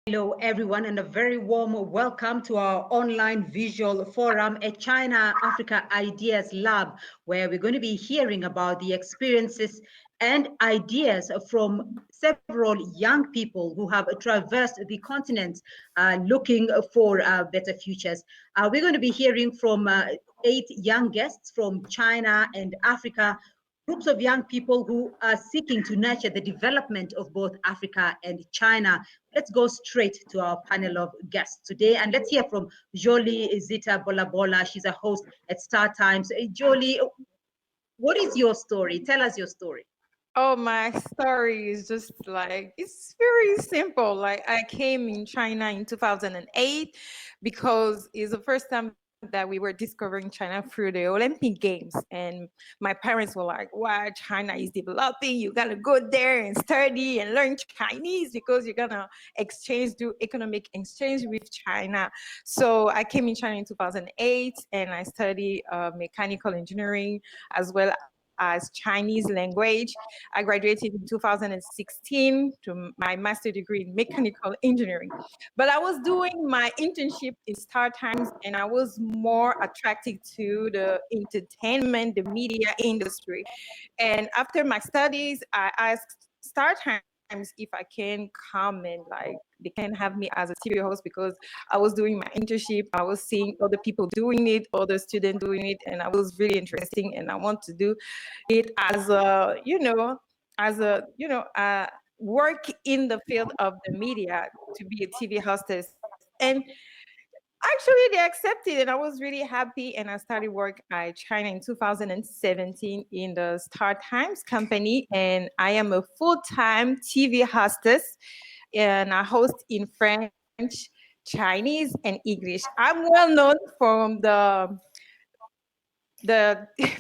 Hello, everyone, and a very warm welcome to our online visual forum at China Africa Ideas Lab, where we're going to be hearing about the experiences and ideas from several young people who have traversed the continent looking for better futures. We're going to be hearing from 8 young guests from China and Africa, groups of young people who are seeking to nurture the development of both Africa and China. Let's go straight to our panel of guests today, and let's hear from Jolie Zita Bolabola. She's a host at Star Times. Jolie, what is your story? Tell us your story. Oh, my story is just like, it's very simple. Like, I came in China in 2008 because it's the first time that we were discovering China through the Olympic Games. And my parents were like, wow, China is developing. You got to go there and study and learn Chinese because you're going to do economic exchange with China. So I came in China in 2008 and I studied mechanical engineering as well as Chinese language. I graduated in 2016 to my master's degree in mechanical engineering. But I was doing my internship in Star Times and I was more attracted to the entertainment, the media industry. And after my studies, I asked Star Times if I can come and they can have me as a TV host because I was doing my internship. I was seeing other people doing it, other students doing it, and I was really interesting. And I want to do it as work in the field of the media to be a TV hostess. And actually, they accepted, and I was really happy. And I started work at China in 2017 in the Star Times company, and I am a full-time TV hostess, and I host in French, Chinese, and English. I'm well known from the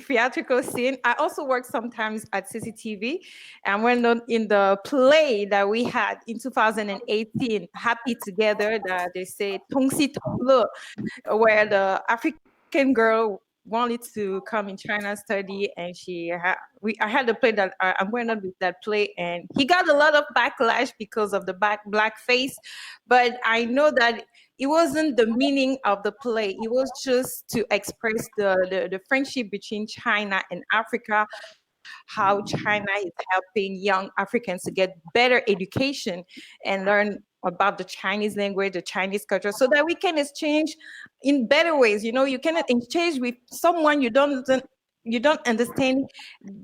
theatrical scene. I also work sometimes at CCTV, and we're known in the play that we had in 2018, Happy Together, that they say Tong Si Tong Le, where the African girl wanted to come in China study, and I had a play that I'm going on with that play, and he got a lot of backlash because of the blackface, but I know that it wasn't the meaning of the play. It was just to express the friendship between China and Africa, how China is helping young Africans to get better education and learn about the Chinese language, the Chinese culture, so that we can exchange in better ways. You know, you cannot exchange with someone you don't understand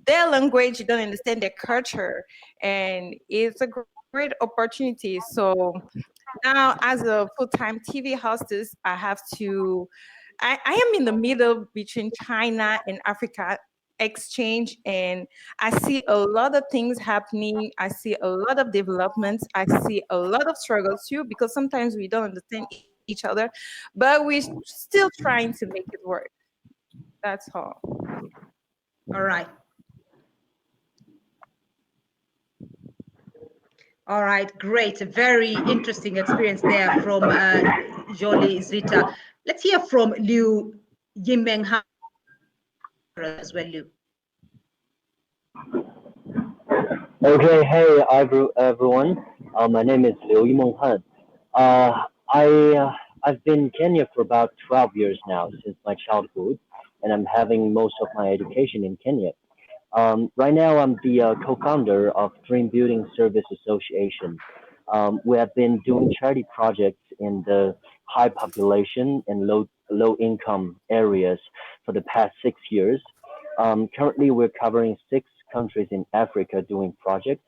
their language, you don't understand their culture, and it's a great opportunity. So now, as a full-time TV hostess, I am in the middle between China and Africa exchange, and I see a lot of things happening. I see a lot of developments. I see a lot of struggles too, because sometimes we don't understand each other, but we're still trying to make it work. That's all. All right. All right, great. A very interesting experience there from Jolie Zita. Let's hear from Liu Yimeng Han as well, Liu. Okay, hey everyone. My name is Liu Yimeng Han. I've been in Kenya for about 12 years now since my childhood, and I'm having most of my education in Kenya. Right now, I'm the co-founder of Dream Building Service Association. We have been doing charity projects in the high population and low income areas for the past 6 years. Currently, we're covering 6 countries in Africa doing projects.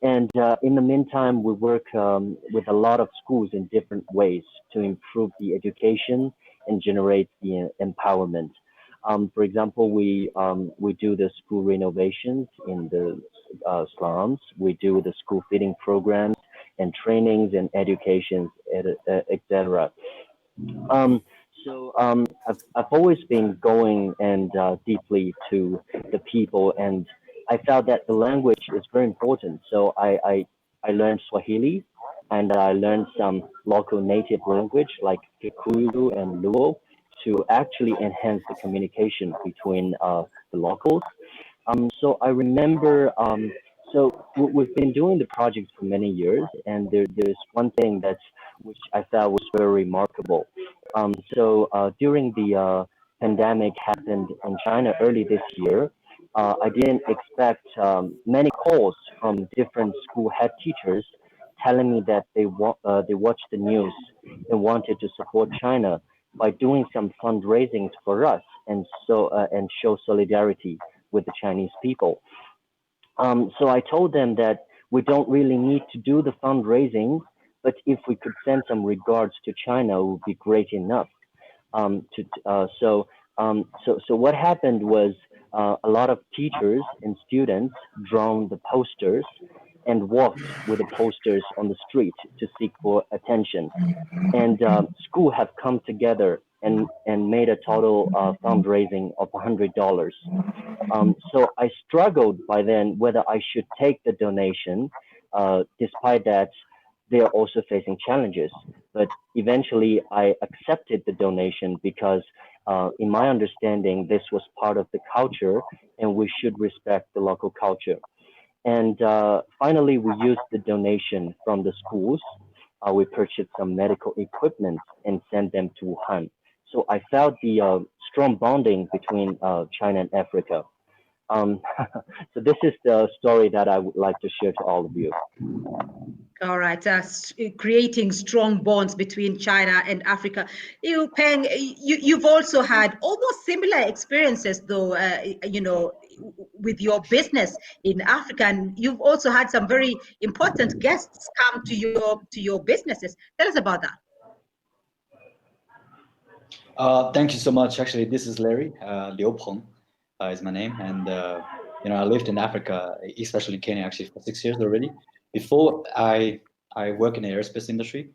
And in the meantime, we work with a lot of schools in different ways to improve the education and generate the empowerment. For example, we do the school renovations in the slums. We do the school feeding programs and trainings and educations, etc. I've always been going and deeply to the people, and I felt that the language is very important. So I learned Swahili, and I learned some local native language like Kikuyu and Luo to actually enhance the communication between the locals. So I remember So we've been doing the project for many years, and there's one thing which I thought was very remarkable. During the pandemic happened in China early this year, I didn't expect many calls from different school head teachers telling me that they watched the news and wanted to support China by doing some fundraising for us and show solidarity with the Chinese people. So I told them that we don't really need to do the fundraising, but if we could send some regards to China, it would be great enough. So what happened was a lot of teachers and students drawn the posters and walked with the posters on the street to seek for attention. And school have come together and made a total fundraising of $100. So I struggled by then whether I should take the donation, despite that they are also facing challenges. But eventually I accepted the donation because in my understanding, this was part of the culture and we should respect the local culture. And finally, we used the donation from the schools. We purchased some medical equipment and sent them to Wuhan. So I felt the strong bonding between China and Africa. So this is the story that I would like to share to all of you. All right, creating strong bonds between China and Africa. You, Peng, you've also had almost similar experiences, though, with your business in Africa, and you've also had some very important guests come to your businesses. Tell us about that. Thank you so much. Actually, this is Larry. Liu Peng is my name, and I lived in Africa, especially in Kenya, actually for 6 years already. Before I work in the aerospace industry,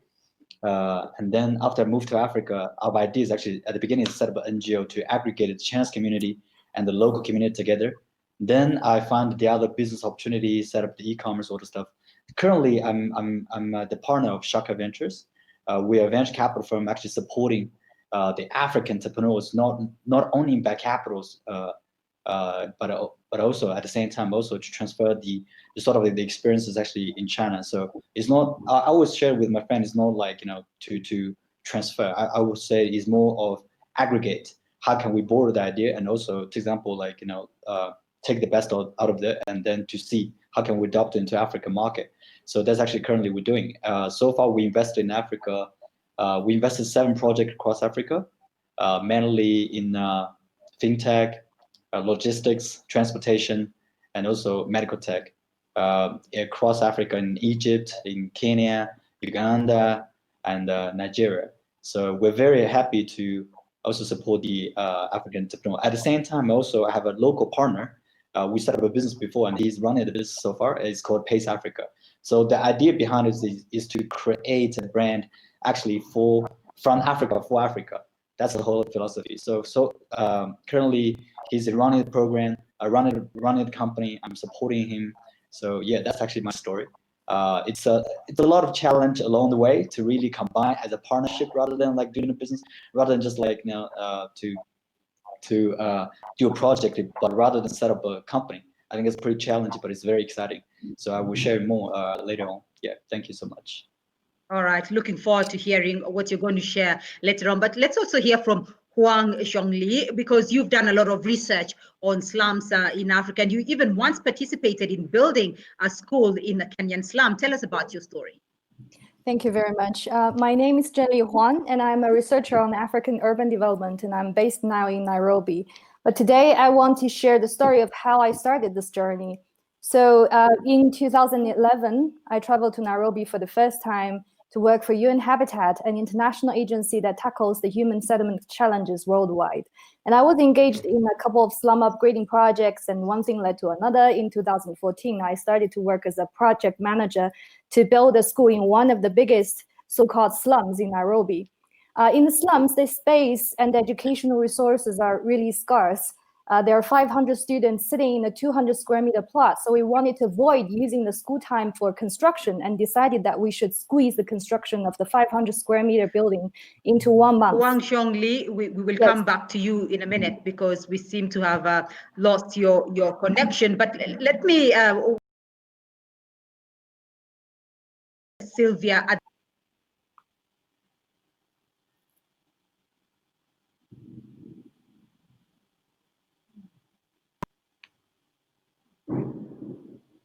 and then after I moved to Africa, our idea is actually at the beginning to set up an NGO to aggregate the Chinese community and the local community together. Then I found the other business opportunities, set up the e-commerce, all the stuff. Currently, I'm the partner of Shaka Ventures. We are a venture capital firm actually supporting the African entrepreneurs, not only in back capitals, but also at the same time also to transfer the sort of the experiences actually in China. So it's not, I always share with my friends, it's not like to transfer. I would say it's more of aggregate. How can we borrow the idea and also, for example, like take the best out of it and then to see how can we adopt it into African market. So that's actually currently we're doing. So far we invested in Africa. We invested 7 projects across Africa, mainly in fintech, logistics, transportation, and also medical tech across Africa, in Egypt, in Kenya, Uganda, and Nigeria. So we're very happy to also support the African entrepreneur. At the same time, also I have a local partner. We set up a business before, and he's running the business so far. It's called Pace Africa. So the idea behind it is to create a brand actually from Africa for Africa. That's the whole philosophy. So currently he's running the program, running the company. I'm supporting him. So yeah, that's actually my story. It's a lot of challenge along the way to really combine as a partnership rather than like doing a business, rather than just like to do a project, but rather than set up a company. I think it's pretty challenging, but it's very exciting. So I will share more later on. Yeah, thank you so much. All right, looking forward to hearing what you're going to share later on. But let's also hear from Huang Xiongli, because you've done a lot of research on slums in Africa, and you even once participated in building a school in a Kenyan slum. Tell us about your story. Thank you very much. My name is Jenny Huang, and I'm a researcher on African urban development, and I'm based now in Nairobi. But today I want to share the story of how I started this journey. So in 2011, I traveled to Nairobi for the first time to work for UN Habitat, an international agency that tackles the human settlement challenges worldwide. And I was engaged in a couple of slum upgrading projects, and one thing led to another. In 2014, I started to work as a project manager to build a school in one of the biggest so-called slums in Nairobi. In the slums, the space and the educational resources are really scarce. There are 500 students sitting in a 200 square meter plot. So we wanted to avoid using the school time for construction and decided that we should squeeze the construction of the 500 square meter building into 1 month. Huang Xiongli, we will come back to you in a minute because we seem to have lost your connection. But let me Sylvia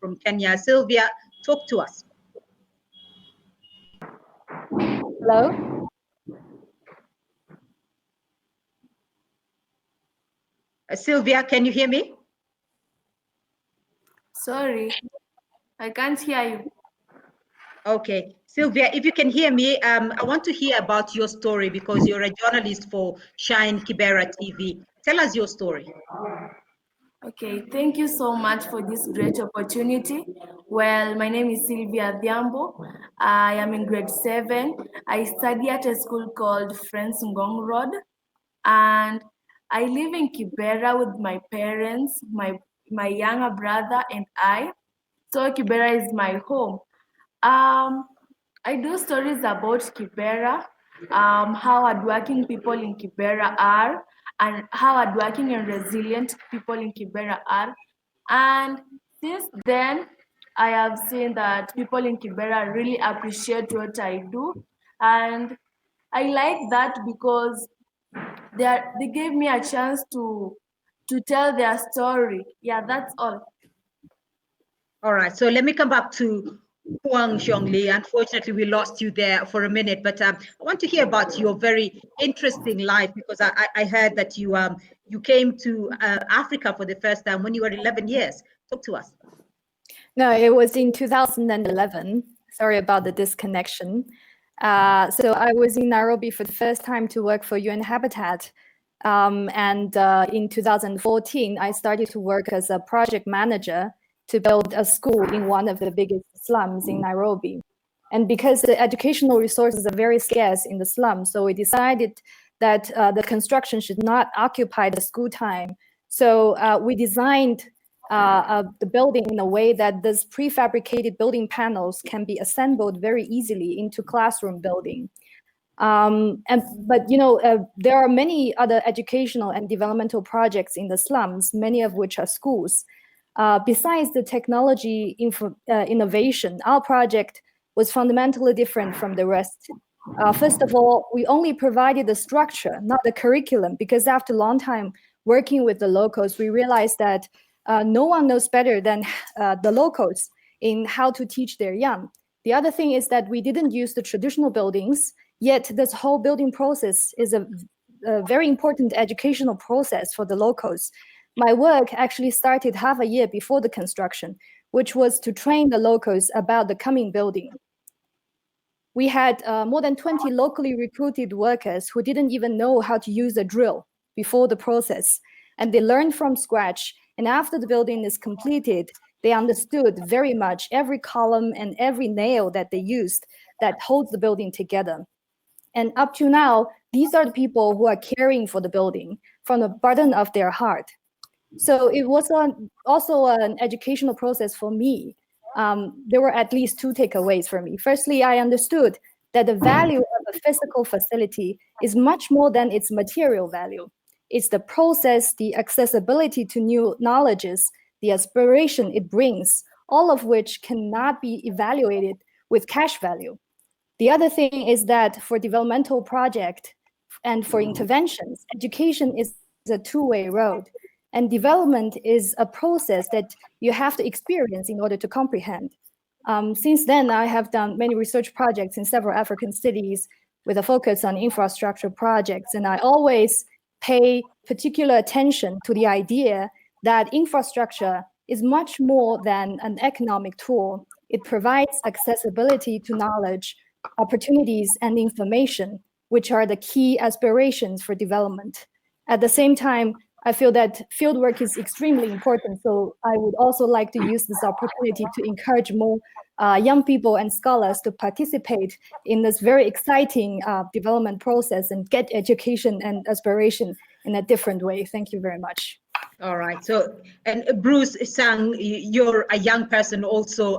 from Kenya. Sylvia, talk to us. Hello? Sylvia, can you hear me? Sorry, I can't hear you. Okay, Sylvia, if you can hear me, I want to hear about your story because you're a journalist for Shine Kibera TV. Tell us your story. Okay, thank you so much for this great opportunity. Well, my name is Sylvia Dhiambo. I am in grade 7. I study at a school called Friends Ngong Road, and I live in Kibera with my parents, my younger brother, and I. So Kibera is my home. I do stories about Kibera, how hardworking people in Kibera are, and how hardworking and resilient people in Kibera are. And since then, I have seen that people in Kibera really appreciate what I do. And I like that because they gave me a chance to tell their story. Yeah, that's all. All right, so let me come back to Huang Xiongli. Unfortunately, we lost you there for a minute, but I want to hear about your very interesting life because I heard that you came to Africa for the first time when you were 11 years. Talk to us. No, it was in 2011. Sorry about the disconnection. So I was in Nairobi for the first time to work for UN Habitat. In 2014, I started to work as a project manager to build a school in one of the biggest slums in Nairobi. And because the educational resources are very scarce in the slums, so we decided that the construction should not occupy the school time. So we designed the building in a way that these prefabricated building panels can be assembled very easily into classroom building. But you know, there are many other educational and developmental projects in the slums, many of which are schools. Besides the technology innovation, our project was fundamentally different from the rest. First of all, we only provided the structure, not the curriculum, because after a long time working with the locals, we realized that no one knows better than the locals in how to teach their young. The other thing is that we didn't use the traditional buildings, yet this whole building process is a very important educational process for the locals. My work actually started half a year before the construction, which was to train the locals about the coming building. We had more than 20 locally recruited workers who didn't even know how to use a drill before the process, and they learned from scratch. And after the building is completed, they understood very much every column and every nail that they used that holds the building together. And up to now, these are the people who are caring for the building from the bottom of their heart. So it was also an educational process for me. There were at least two takeaways for me. Firstly, I understood that the value of a physical facility is much more than its material value. It's the process, the accessibility to new knowledges, the aspiration it brings, all of which cannot be evaluated with cash value. The other thing is that for developmental project and for interventions, education is a two-way road. And development is a process that you have to experience in order to comprehend. Since then, I have done many research projects in several African cities with a focus on infrastructure projects. And I always pay particular attention to the idea that infrastructure is much more than an economic tool. It provides accessibility to knowledge, opportunities, and information, which are the key aspirations for development. At the same time, I feel that fieldwork is extremely important, so I would also like to use this opportunity to encourage more young people and scholars to participate in this very exciting development process and get education and aspiration in a different way. Thank you very much. All right. So, and Bruce Sang, you're a young person also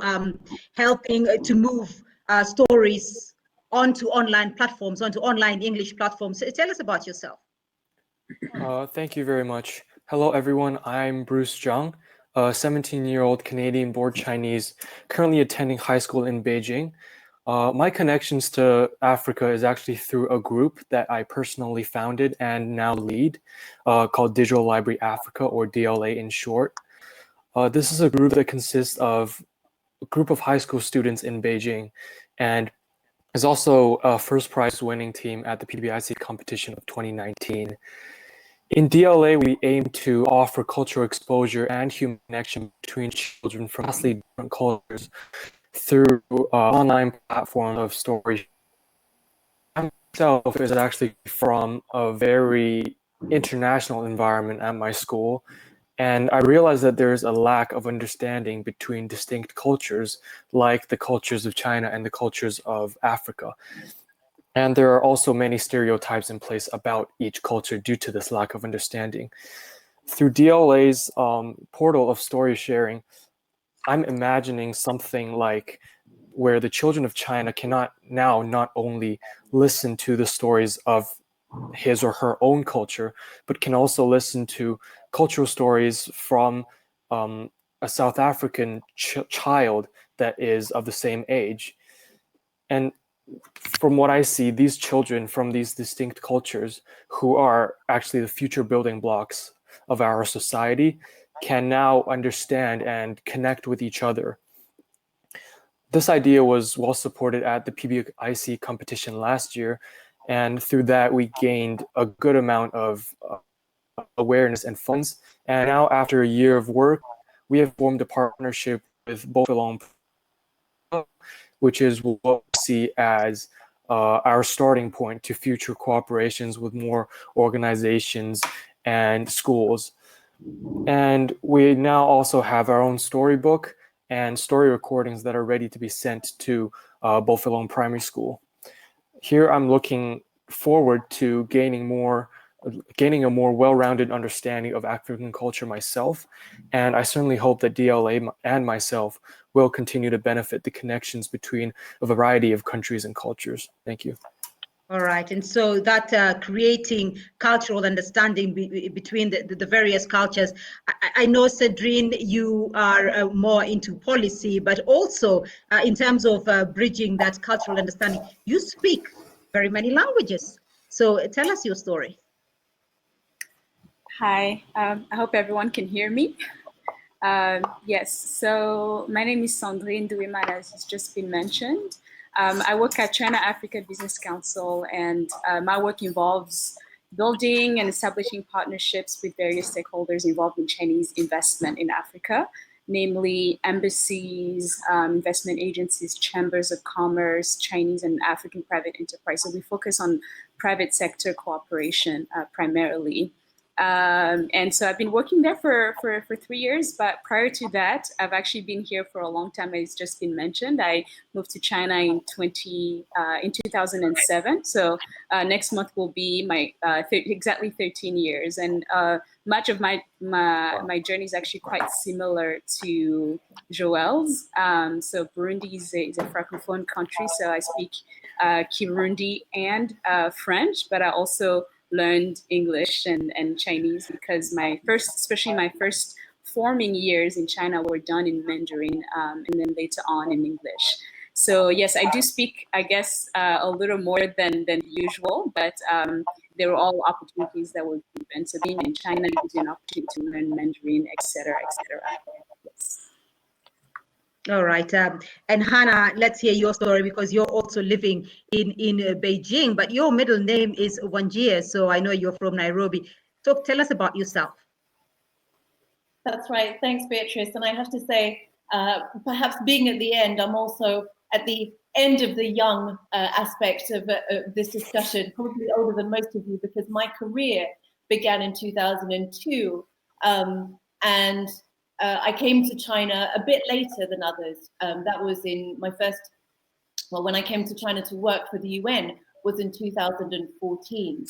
helping to move stories onto online platforms, onto online English platforms. So tell us about yourself. Thank you very much. Hello, everyone. I'm Bruce Zhang, a 17-year-old Canadian-born Chinese, currently attending high school in Beijing. My connections to Africa is actually through a group that I personally founded and now lead called Digital Library Africa, or DLA in short. This is a group that consists of a group of high school students in Beijing and is also a first prize winning team at the PBIC competition of 2019. In DLA, we aim to offer cultural exposure and human connection between children from vastly different cultures through online platform of story. Myself is actually from a very international environment at my school, and I realized that there's a lack of understanding between distinct cultures, like the cultures of China and the cultures of Africa. And there are also many stereotypes in place about each culture due to this lack of understanding. Through DLA's portal of story sharing, I'm imagining something like where the children of China cannot now not only listen to the stories of his or her own culture, but can also listen to cultural stories from a South African child that is of the same age. And from what I see, these children from these distinct cultures, who are actually the future building blocks of our society, can now understand and connect with each other. This idea was well supported at the PBIC competition last year, and through that we gained a good amount of awareness and funds. And now, after a year of work, we have formed a partnership with both along, which is what we see as our starting point to future cooperations with more organizations and schools. And we now also have our own storybook and story recordings that are ready to be sent to Beaufort Primary School. Here I'm looking forward to gaining a more well-rounded understanding of African culture myself, and I certainly hope that DLA and myself will continue to benefit the connections between a variety of countries and cultures. Thank you. All right, and so that creating cultural understanding between the various cultures. I know, Cedrine, you are more into policy, but also in terms of bridging that cultural understanding, you speak very many languages. So tell us your story. Hi, I hope everyone can hear me. Yes, so my name is Sandrine Douiman, as has just been mentioned. I work at China Africa Business Council, and my work involves building and establishing partnerships with various stakeholders involved in Chinese investment in Africa, namely embassies, investment agencies, chambers of commerce, Chinese and African private enterprise. So we focus on private sector cooperation primarily. And so I've been working there for 3 years, but prior to that, I've actually been here for a long time. It's just been mentioned. I moved to China in 2007. So next month will be my exactly 13 years. And much of my journey is actually quite similar to Joel's. So Burundi is a francophone country, so I speak Kirundi and French, but I also learned English and Chinese because especially my first forming years in China were done in Mandarin and then later on in English. So yes, I do speak, I guess, a little more than usual, but they were all opportunities that were given. So being in China gives you an opportunity to learn Mandarin, etc., etc. Yes. All right, and Hannah, let's hear your story because you're also living in Beijing, but your middle name is Wanjie, so I know you're from Nairobi. So tell us about yourself. That's right. Thanks, Beatrice. And I have to say, perhaps being at the end, I'm also at the end of the young aspect of this discussion, probably older than most of you, because my career began in 2002. And I came to China a bit later than others. That was in my first, well, when I came to China to work for the UN was in 2014.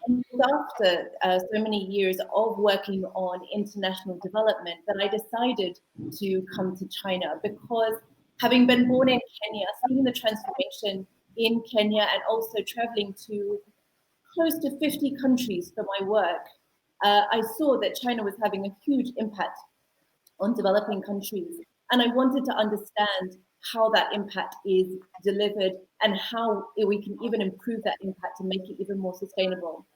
And after so many years of working on international development that I decided to come to China because having been born in Kenya, seeing the transformation in Kenya and also traveling to close to 50 countries for my work, I saw that China was having a huge impact on developing countries. And I wanted to understand how that impact is delivered and how we can even improve that impact to make it even more sustainable.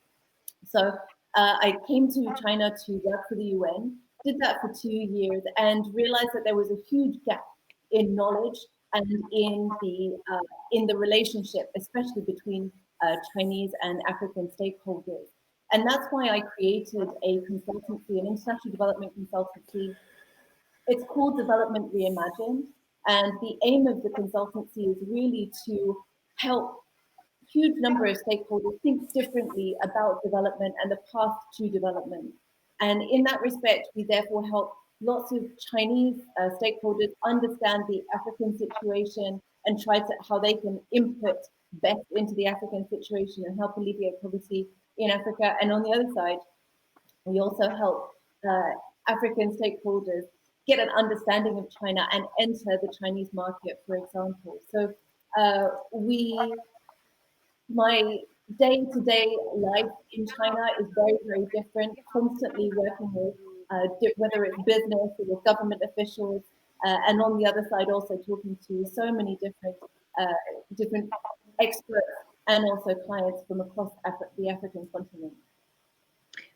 So I came to China to work for the UN, did that for 2 years, and realized that there was a huge gap in knowledge and in the relationship, especially between Chinese and African stakeholders. And that's why I created a consultancy, an international development consultancy. It's called Development Reimagined. And the aim of the consultancy is really to help huge number of stakeholders think differently about development and the path to development. And in that respect, we therefore help lots of Chinese stakeholders understand the African situation and try to how they can input best into the African situation and help alleviate poverty in Africa. And on the other side, we also help African stakeholders get an understanding of China and enter the Chinese market, for example. So my day-to-day life in China is very, very different, constantly working with whether it's business or with government officials, and on the other side also talking to so many different experts and also clients from across the African continent.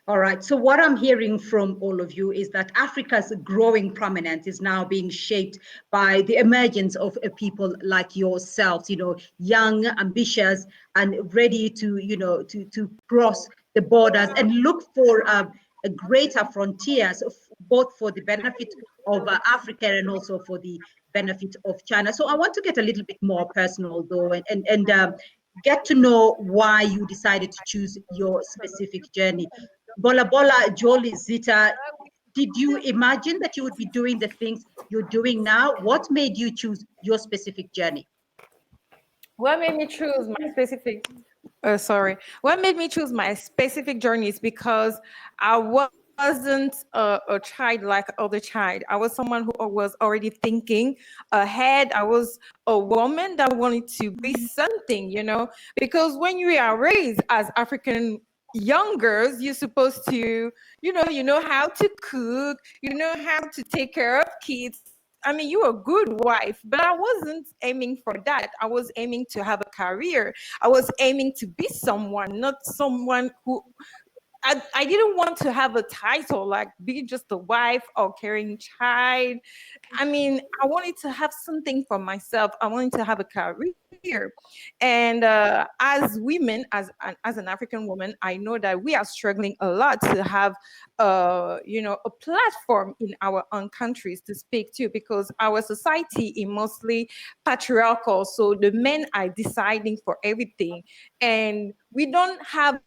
All right. So what I'm hearing from all of you is that Africa's growing prominence is now being shaped by the emergence of people like yourselves, young, ambitious, and ready to, to cross the borders and look for a greater frontiers, both for the benefit of Africa and also for the benefit of China. So I want to get a little bit more personal, though, and get to know why you decided to choose your specific journey. Bola Bola, Jolie, Zita, did you imagine that you would be doing the things you're doing now? What made you choose your specific journey? What made me choose my specific, what made me choose my specific journey is because I wasn't a child like other child. I was someone who was already thinking ahead. I was a woman that wanted to be something, because when you are raised as African young girls, you're supposed to, you know how to cook, you know how to take care of kids. I mean, you're a good wife, but I wasn't aiming for that. I was aiming to have a career. I was aiming to be someone, not someone who, I didn't want to have a title, like be just a wife or caring child. I mean, I wanted to have something for myself. I wanted to have a career. And as women, as an African woman, I know that we are struggling a lot to have, a platform in our own countries to speak to, because our society is mostly patriarchal. So the men are deciding for everything. And we don't have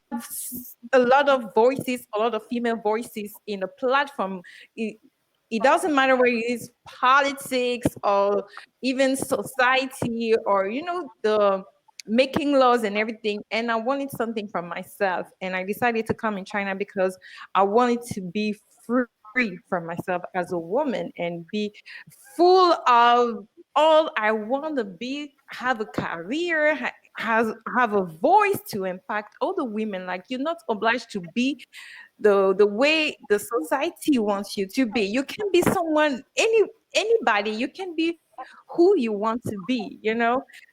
a lot of voices, a lot of female voices in a platform. It doesn't matter where it is, politics or even society or, the making laws and everything. And I wanted something for myself. And I decided to come in China because I wanted to be free from myself as a woman and be full of all I want to be, have a career, have a voice to impact all the women. Like, you're not obliged to be the way the society wants you to be. You can be someone, anybody. You can be who you want to be,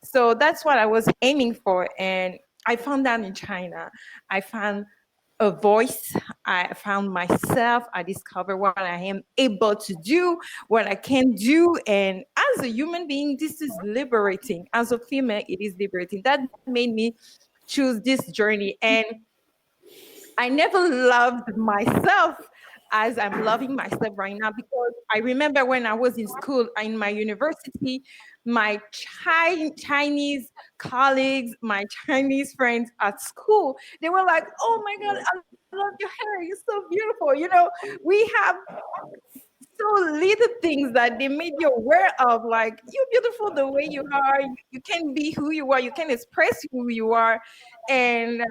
So that's what I was aiming for. And I found that in China. I found a voice. I found myself. I discovered what I am able to do, what I can do. And as a human being, this is liberating. As a female, it is liberating. That made me choose this journey. And I never loved myself as I'm loving myself right now, because I remember when I was in school, in my university, my Chinese colleagues, my Chinese friends at school, they were like, "Oh my God, I love your hair. You're so beautiful." We have so little things that they made you aware of, like, you're beautiful the way you are. You can be who you are. You can express who you are. And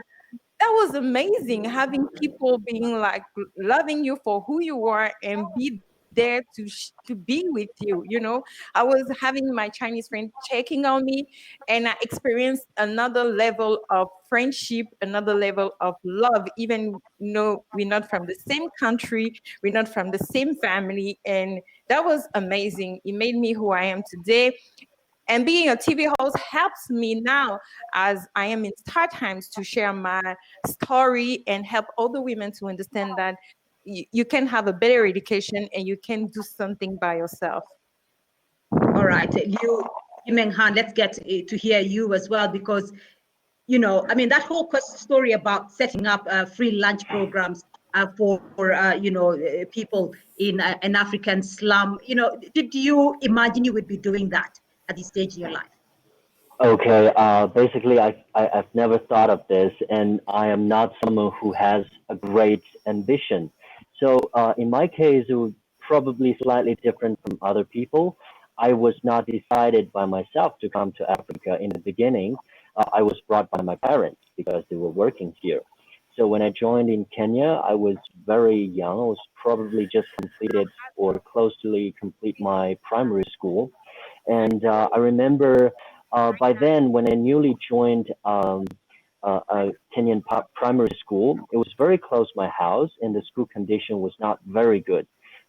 that was amazing, having people being like loving you for who you are and be there to be with you. I was having my Chinese friend checking on me, and I experienced another level of friendship, another level of love, even though we're not from the same country, we're not from the same family. And that was amazing. It made me who I am today. And being a TV host helps me now as I am in Star Times to share my story and help other women to understand that you can have a better education and you can do something by yourself. All right, Liu Meng Han, let's get to hear you as well, because, you know, I mean, that whole story about setting up free lunch programs for you know, people in an African slum, you know, did you imagine you would be doing that at this stage in your life? Okay, basically, I've never thought of this, and I am not someone who has a great ambition. So in my case, it was probably slightly different from other people. I was not decided by myself to come to Africa in the beginning. I was brought by my parents because they were working here. So when I joined in Kenya, I was very young. I was probably just completed or close to complete my primary school. And I remember by then, when I newly joined a Kenyan primary school, it was very close to my house, and the school condition was not very good.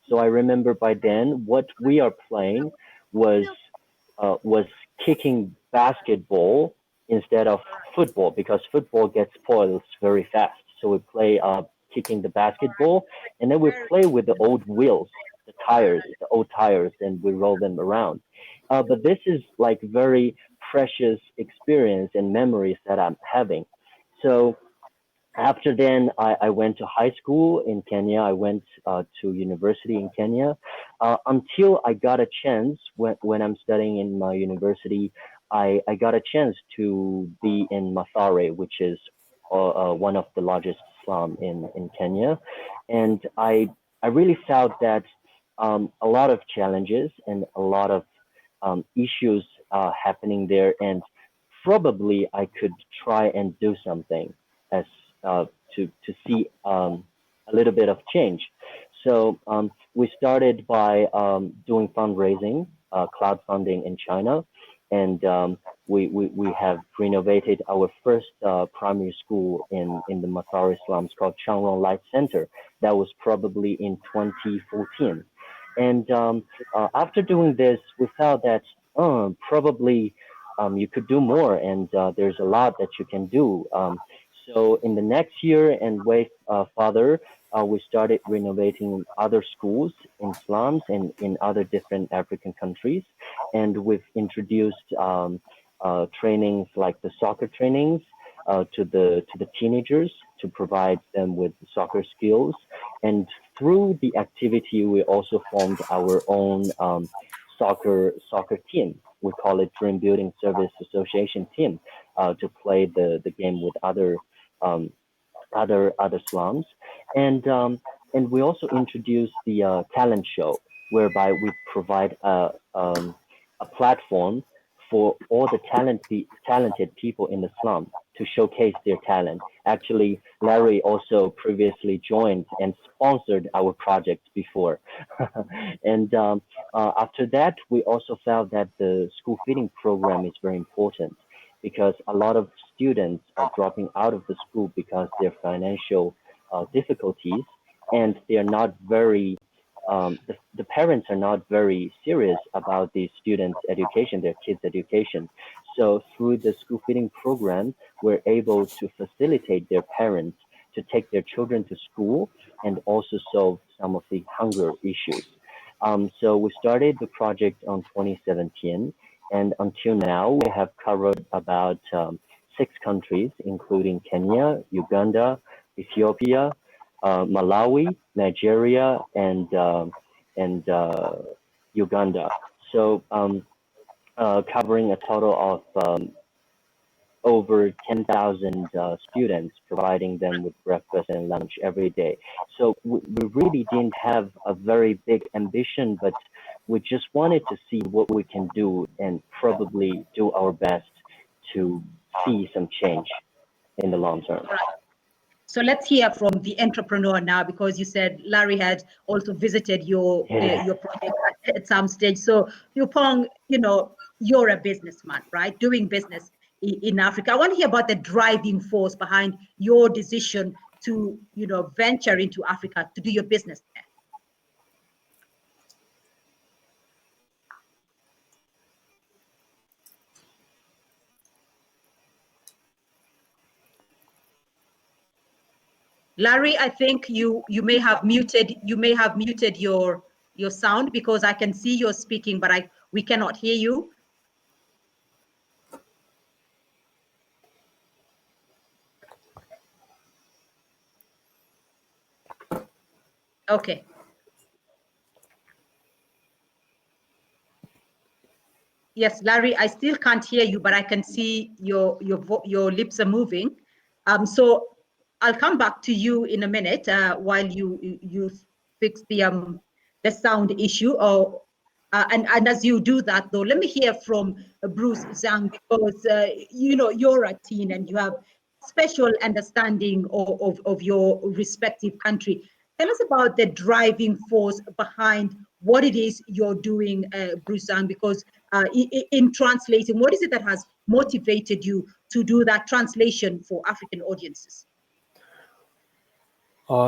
So I remember by then, what we are playing was kicking basketball instead of football, because football gets spoiled very fast. So we play kicking the basketball, and then we play with the old wheels, the old tires, and we roll them around. But this is like very precious experience and memories that I'm having. So after then, I went to high school in Kenya. I went to university in Kenya until I got a chance when I'm studying in my university. I got a chance to be in Mathare, which is one of the largest slum in Kenya. And I really felt that a lot of challenges and a lot of issues happening there, and probably I could try and do something as to see a little bit of change. So we started by doing fundraising, crowdfunding in China, and we have renovated our first primary school in the Mathare slums called Changrong Light Center. That was probably in 2014. And after doing this, we felt that probably you could do more, and there's a lot that you can do. So in the next year and way further, we started renovating other schools in slums and in other different African countries, and we've introduced trainings like the soccer trainings to the teenagers to provide them with soccer skills. And through the activity, we also formed our own soccer team. We call it Dream Building Service Association team to play the game with other slums. And we also introduced the talent show, whereby we provide a platform for all the talented people in the slum to showcase their talent. Actually, Larry also previously joined and sponsored our project before. And after that, we also felt that the school feeding program is very important, because a lot of students are dropping out of the school because of their financial difficulties, and they are not very the parents are not very serious about the students' education, their kids' education. So through the school feeding program, we're able to facilitate their parents to take their children to school and also solve some of the hunger issues. So we started the project on 2017, and until now, we have covered about 6 countries, including Kenya, Uganda, Ethiopia, Malawi, Nigeria, and Uganda. So covering a total of over 10,000 students, providing them with breakfast and lunch every day. So we really didn't have a very big ambition, but we just wanted to see what we can do and probably do our best to see some change in the long term. So let's hear from the entrepreneur now, because you said Larry had also visited your project at some stage. So Yupong, you know, you're a businessman, right? Doing business in Africa. I want to hear about the driving force behind your decision to, you know, venture into Africa to do your business there. Larry, I think you may have muted your sound, because I can see you're speaking, but we cannot hear you. Okay. Yes, Larry, I still can't hear you, but I can see your lips are moving. So I'll come back to you in a minute while you fix the sound issue. And as you do that, though, let me hear from Bruce Zhang, because you're a teen and you have special understanding of your respective country. Tell us about the driving force behind what it is you're doing, Bruce Zhang, because in translating, what is it that has motivated you to do that translation for African audiences?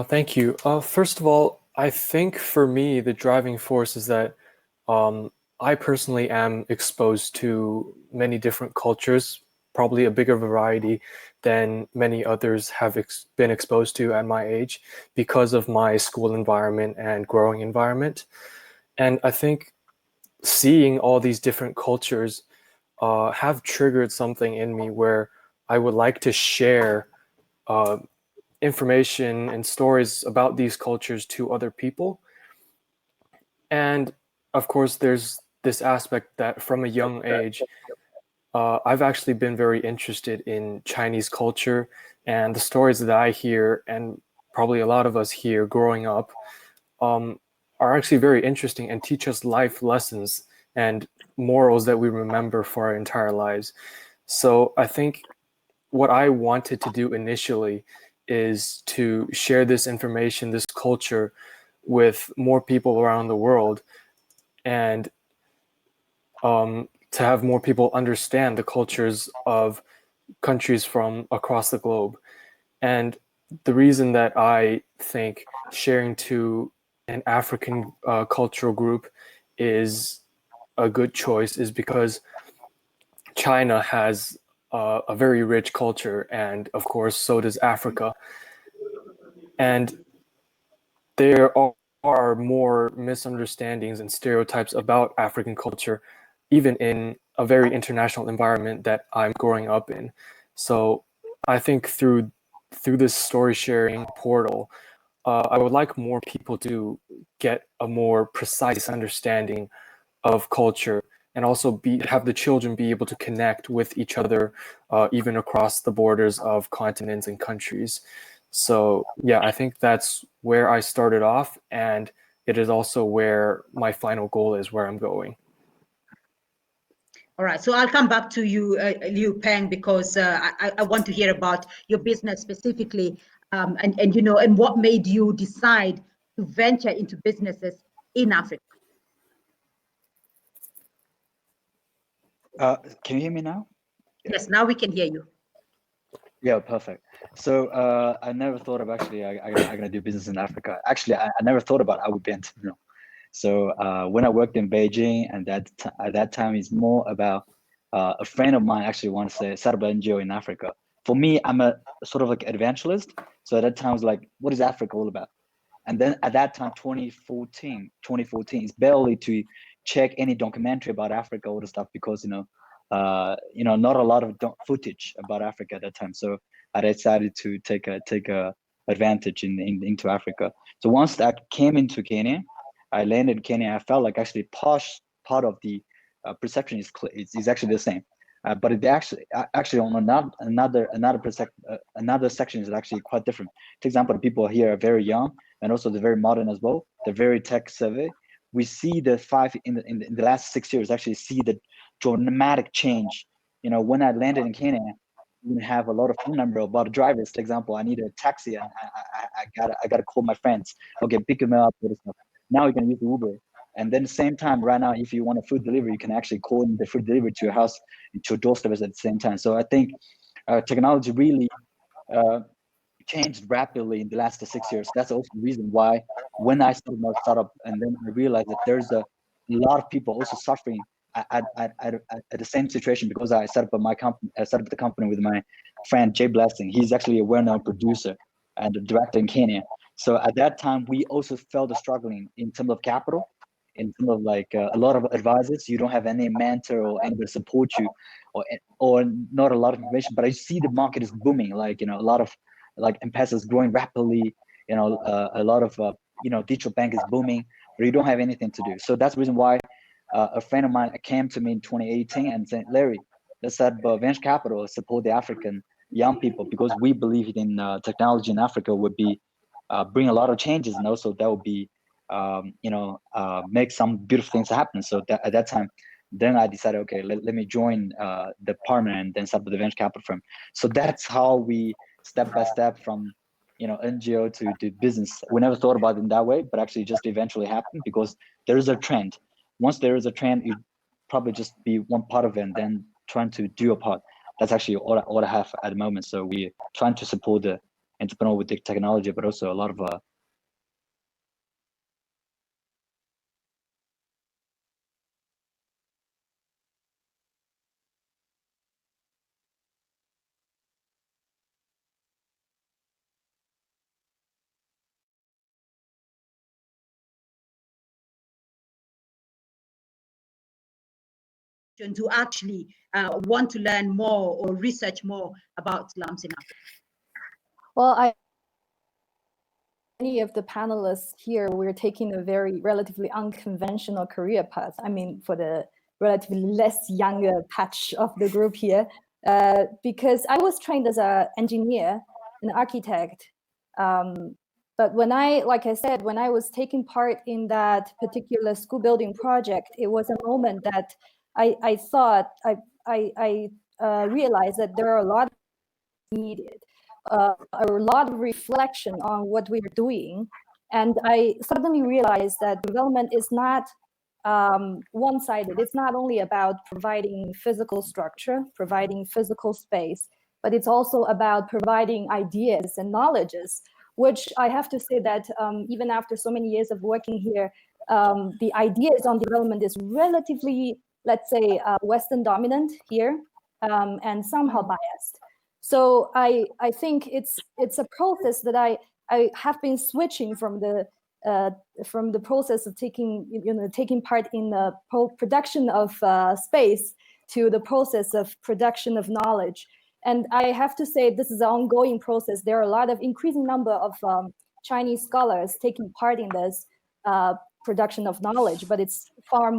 Thank you. First of all, I think for me, the driving force is that I personally am exposed to many different cultures, probably a bigger variety than many others have been exposed to at my age because of my school environment and growing environment. And I think seeing all these different cultures have triggered something in me where I would like to share information and stories about these cultures to other people. And of course, there's this aspect that from a young age, I've actually been very interested in Chinese culture, and the stories that I hear, and probably a lot of us hear growing up, are actually very interesting and teach us life lessons and morals that we remember for our entire lives. So I think what I wanted to do initially is to share this information, this culture, with more people around the world, and to have more people understand the cultures of countries from across the globe. And the reason that I think sharing to an African cultural group is a good choice is because China has a very rich culture, and of course, so does Africa. And there are more misunderstandings and stereotypes about African culture, even in a very international environment that I'm growing up in. So I think through this story sharing portal, I would like more people to get a more precise understanding of culture, and also have the children be able to connect with each other, even across the borders of continents and countries. So yeah, I think that's where I started off, and it is also where my final goal is, where I'm going. All right, so I'll come back to you, Liu Peng, because I want to hear about your business specifically, and what made you decide to venture into businesses in Africa. Can you hear me now? Yes, now we can hear you. Yeah, perfect. So I never thought of actually I'm gonna do business in Africa. Actually, I never thought about I would be entrepreneur. So when I worked in Beijing, and at that time it's more about a friend of mine actually wants to set up an NGO in Africa. For me, I'm a sort of like adventurist. So at that time I was like, what is Africa all about? And then at that time, 2014, it's barely to check any documentary about Africa, all the stuff, because not a lot of footage about Africa at that time. So I decided to take a advantage into Africa. So once I came into Kenya, I landed in Kenya. I felt like actually part of the perception is actually the same, but it actually on another section is actually quite different. For example, the people here are very young, and also they're very modern as well. They're very tech savvy. We see the in the last 6 years actually see the dramatic change. When I landed in Kenya, we have a lot of phone number about drivers. For example, I need a taxi, and I gotta call my friends. Okay, pick them up. Now you can use Uber. And then same time, right now, if you want a food delivery, you can actually call the food delivery to your house, to your doorstep at the same time. So I think technology really changed rapidly in the last 6 years. That's also the reason why when I started my startup, and then I realized that there's a lot of people also suffering at the same situation, because I set up the company with my friend Jay Blessing. He's actually a well-known producer. and the director in Kenya. So at that time, we also felt struggling in terms of capital, in terms of like a lot of advisors. You don't have any mentor or anybody support you, or not a lot of information. But I see the market is booming. Like a lot of like M-Pesa is growing rapidly. A lot of digital bank is booming, but you don't have anything to do. So that's the reason why a friend of mine came to me in 2018 and said, Larry, let's set up venture capital, support the African young people, because we believe in technology in Africa would be bring a lot of changes, and also that would be make some beautiful things happen. So at that time, then I decided, okay, let me join the partner and then set up the venture capital firm. So that's how we step by step from NGO to business. We never thought about it in that way, but actually just eventually happened because there is a trend. Once there is a trend, you probably just be one part of it and then trying to do a part. That's actually all I have at the moment. So we're trying to support the entrepreneur with the technology, but also a lot of to actually want to learn more or research more about slums in Africa? Well, many of the panelists here, we're taking a very relatively unconventional career path. I mean, for the relatively less younger patch of the group here, because I was trained as an engineer, an architect. But like I said, when I was taking part in that particular school building project, it was a moment that I thought, I realized that there are a lot of needed, a lot of reflection on what we were doing. And I suddenly realized that development is not one-sided. It's not only about providing physical structure, providing physical space, but it's also about providing ideas and knowledges, which I have to say that even after so many years of working here, the ideas on development is relatively, let's say, Western dominant here, and somehow biased. So I think it's a process that I have been switching from the process of taking part in the production of space to the process of production of knowledge. And I have to say this is an ongoing process. There are a lot of increasing number of Chinese scholars taking part in this production of knowledge, but it's far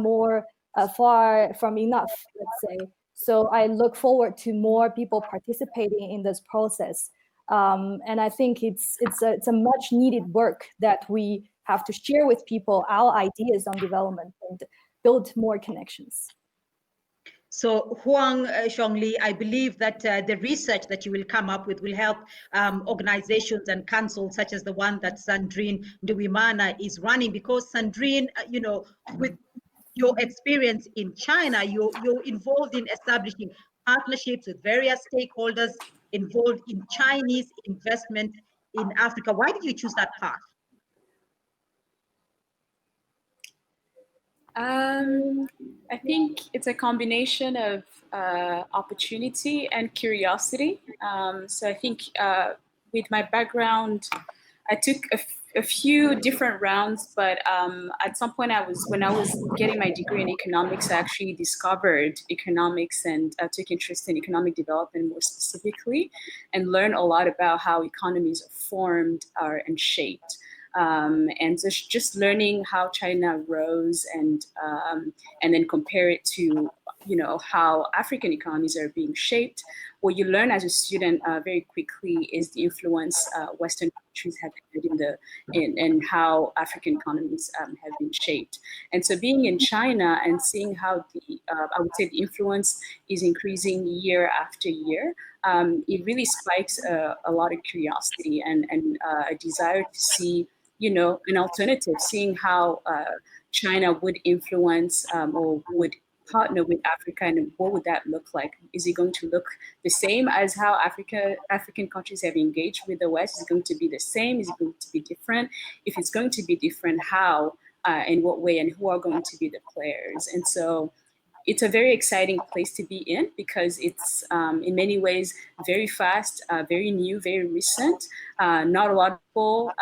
from enough, let's say. So I look forward to more people participating in this process. And I think it's a much needed work that we have to share with people our ideas on development and build more connections. So Huang Zhongli, I believe that the research that you will come up with will help organizations and councils such as the one that Sandrine Nduwimana is running, because Sandrine, with your experience in China, you're involved in establishing partnerships with various stakeholders involved in Chinese investment in Africa. Why did you choose that path? I think it's a combination of opportunity and curiosity. So I think with my background, I took a few different rounds, but at some point when I was getting my degree in economics, I actually discovered economics and took interest in economic development more specifically, and learned a lot about how economies are formed and shaped. And so just learning how China rose and then compare it to how African economies are being shaped. What you learn as a student very quickly is the influence Western countries have had in how African economies have been shaped. And so being in China and seeing how I would say the influence is increasing year after year, it really spikes a lot of curiosity and a desire to see an alternative, seeing how China would influence or would partner with Africa, and what would that look like? Is it going to look the same as how African countries have engaged with the West? Is it going to be the same? Is it going to be different? If it's going to be different, how, in what way, and who are going to be the players? And so it's a very exciting place to be in because it's in many ways very fast, very new, very recent. Not a lot of people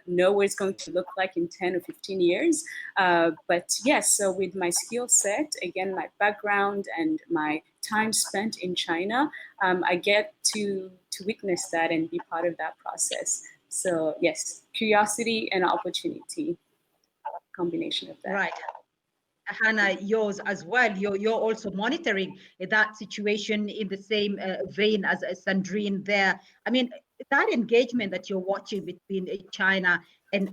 know what it's going to look like in 10 or 15 years. But yes, so with my skill set, again, my background and my time spent in China, I get to witness that and be part of that process. So yes, curiosity and opportunity, combination of that. Right. Hannah, yours as well. You're also monitoring that situation in the same vein as Sandrine there. I mean, that engagement that you're watching between China and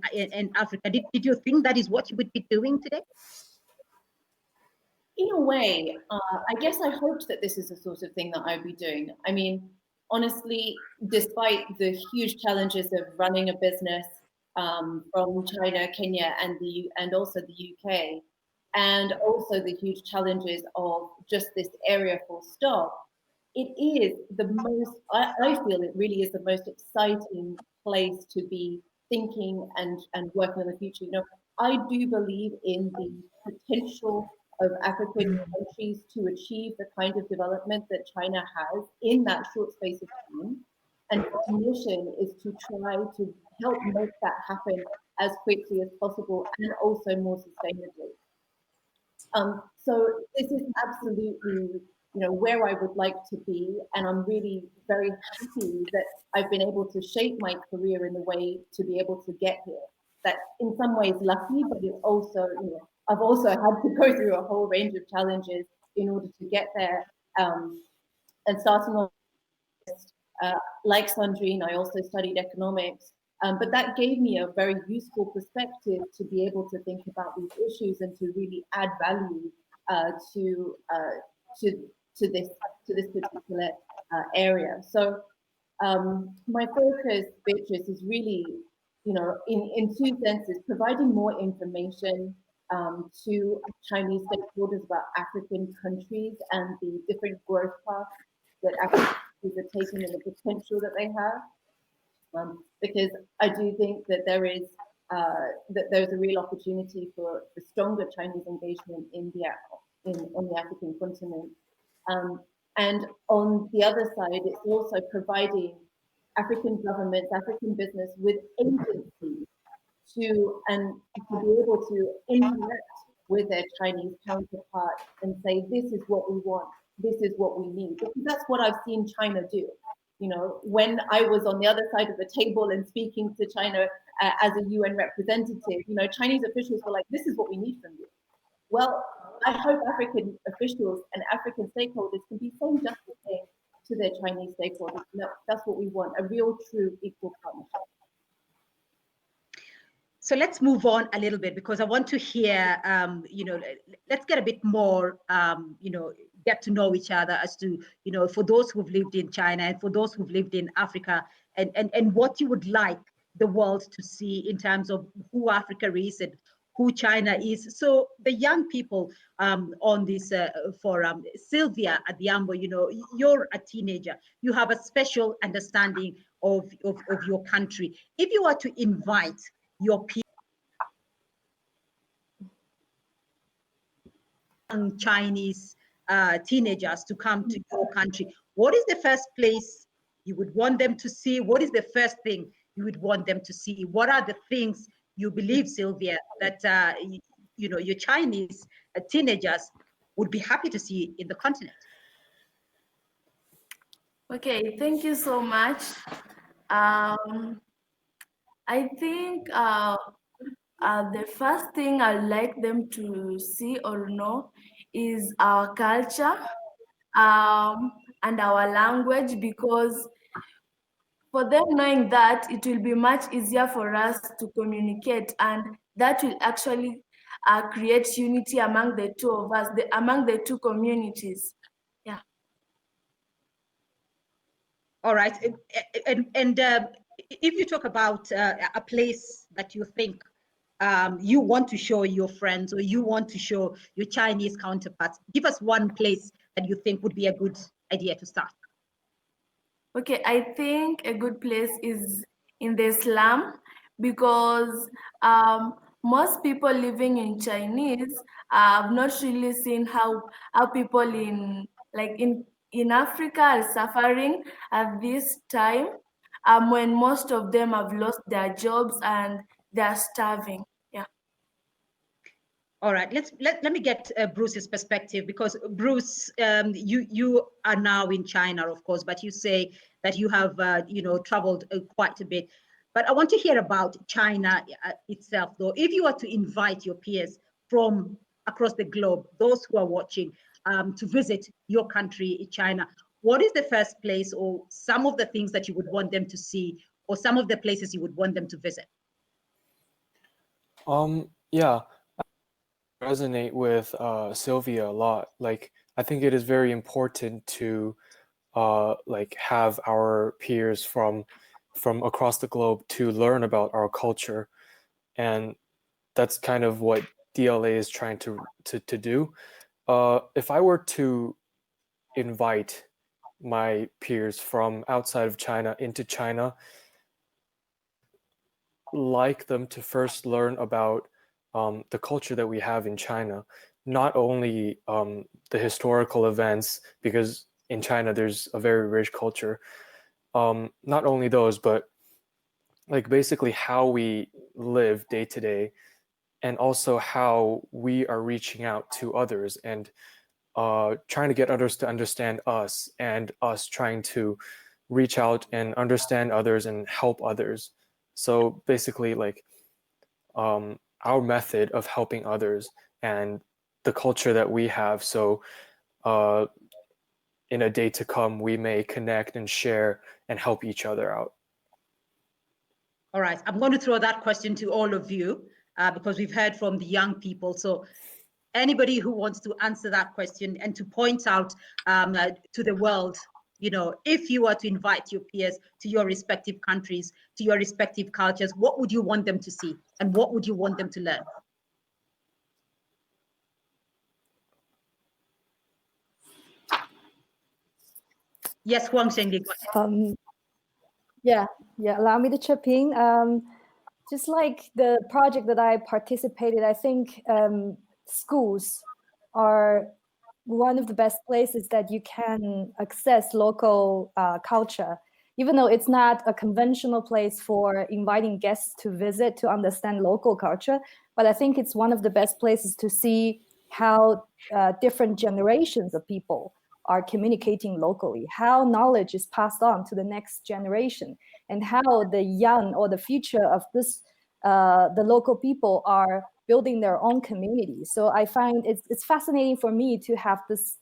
Africa, did you think that is what you would be doing today? In a way, I guess I hoped that this is the sort of thing that I'd be doing. I mean, honestly, despite the huge challenges of running a business from China, Kenya, and also the UK, and also the huge challenges of just this area full stop, it is the most, I feel it really is the most exciting place to be thinking and working on the future. You know, I do believe in the potential of African countries to achieve the kind of development that China has in that short space of time. And our mission is to try to help make that happen as quickly as possible and also more sustainably. So this is absolutely, you know, where I would like to be, and I'm really very happy that I've been able to shape my career in the way to be able to get here. That's in some ways lucky, but it's also, you know, I've also had to go through a whole range of challenges in order to get there. And starting off, like Sandrine, I also studied economics. But that gave me a very useful perspective to be able to think about these issues and to really add value to this particular area. So my focus, Beatrice, is really, you know, in two senses: providing more information to Chinese stakeholders about African countries and the different growth paths that African countries are taking and the potential that they have. Because I do think that there's a real opportunity for stronger Chinese engagement on the African continent. And on the other side, it's also providing African governments, African business with agency to be able to interact with their Chinese counterparts and say, this is what we want, this is what we need. Because that's what I've seen China do. You know, when I was on the other side of the table and speaking to China as a UN representative, you know, Chinese officials were like, this is what we need from you. Well, I hope African officials and African stakeholders can be saying just the same to their Chinese stakeholders. No, that's what we want, a real, true, equal partnership. So let's move on a little bit, because I want to hear, you know, let's get a bit more, you know, get to know each other as to, you know, for those who've lived in China and for those who've lived in Africa, and what you would like the world to see in terms of who Africa is and who China is. So the young people on this forum, Sylvia Adhiambo, you know, you're a teenager. You have a special understanding of your country. If you were to invite your young Chinese teenagers to come to your country, what is the first place you would want them to see? What is the first thing you would want them to see? What are the things you believe, Sylvia, that you know, your Chinese teenagers would be happy to see in the continent? Okay, thank you so much. I think the first thing I'd like them to see or know is our culture and our language, because for them knowing that, it will be much easier for us to communicate, and that will actually create unity among the two of us, among the two communities. Yeah. All right, and if you talk about a place that you think you want to show your friends or you want to show your Chinese counterparts, give us one place that you think would be a good idea to start. Okay, I think a good place is in the slum, because most people living in Chinese have not really seen how people in Africa are suffering at this time, when most of them have lost their jobs and they're starving. Yeah. All right, let me get Bruce's perspective, because Bruce, you are now in China, of course, but you say that you have traveled quite a bit. But I want to hear about China itself, though. If you were to invite your peers from across the globe, those who are watching, to visit your country, China, what is the first place or some of the things that you would want them to see, or some of the places you would want them to visit? Yeah. Resonate with Sylvia a lot. Like, I think it is very important to like have our peers from across the globe to learn about our culture, and that's kind of what DLA is trying to do. If I were to invite my peers from outside of China into China, like them to first learn about the culture that we have in China, not only the historical events, because in China there's a very rich culture, not only those, but like basically how we live day to day, and also how we are reaching out to others and trying to get others to understand us, and us trying to reach out and understand others and help others. So basically, like our method of helping others and the culture that we have. So in a day to come, we may connect and share and help each other out. All right, I'm going to throw that question to all of you because we've heard from the young people. So anybody who wants to answer that question and to point out to the world, if you were to invite your peers to your respective countries, to your respective cultures, what would you want them to see and what would you want them to learn? Yes, Huang Shengli. Yeah, allow me to chip in. Just like the project that I participated, I think schools are one of the best places that you can access local culture, even though it's not a conventional place for inviting guests to visit to understand local culture. But I think it's one of the best places to see how different generations of people are communicating locally, how knowledge is passed on to the next generation, and how the young or the future of this, the local people are building their own community. So I find it's fascinating for me to have this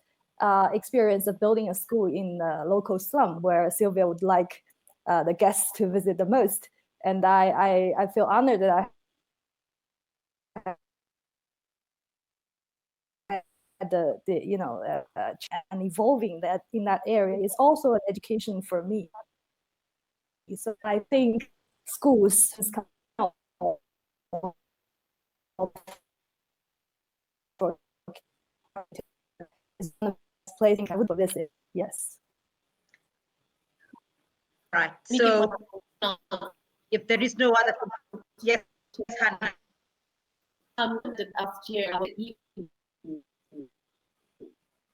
experience of building a school in the local slum where Sylvia would like the guests to visit the most. And I feel honored that I and evolving that in that area is also an education for me. So I think schools is one of the places I would visit. Yes. Right. So if there is no other, yes, Hannah. Last year,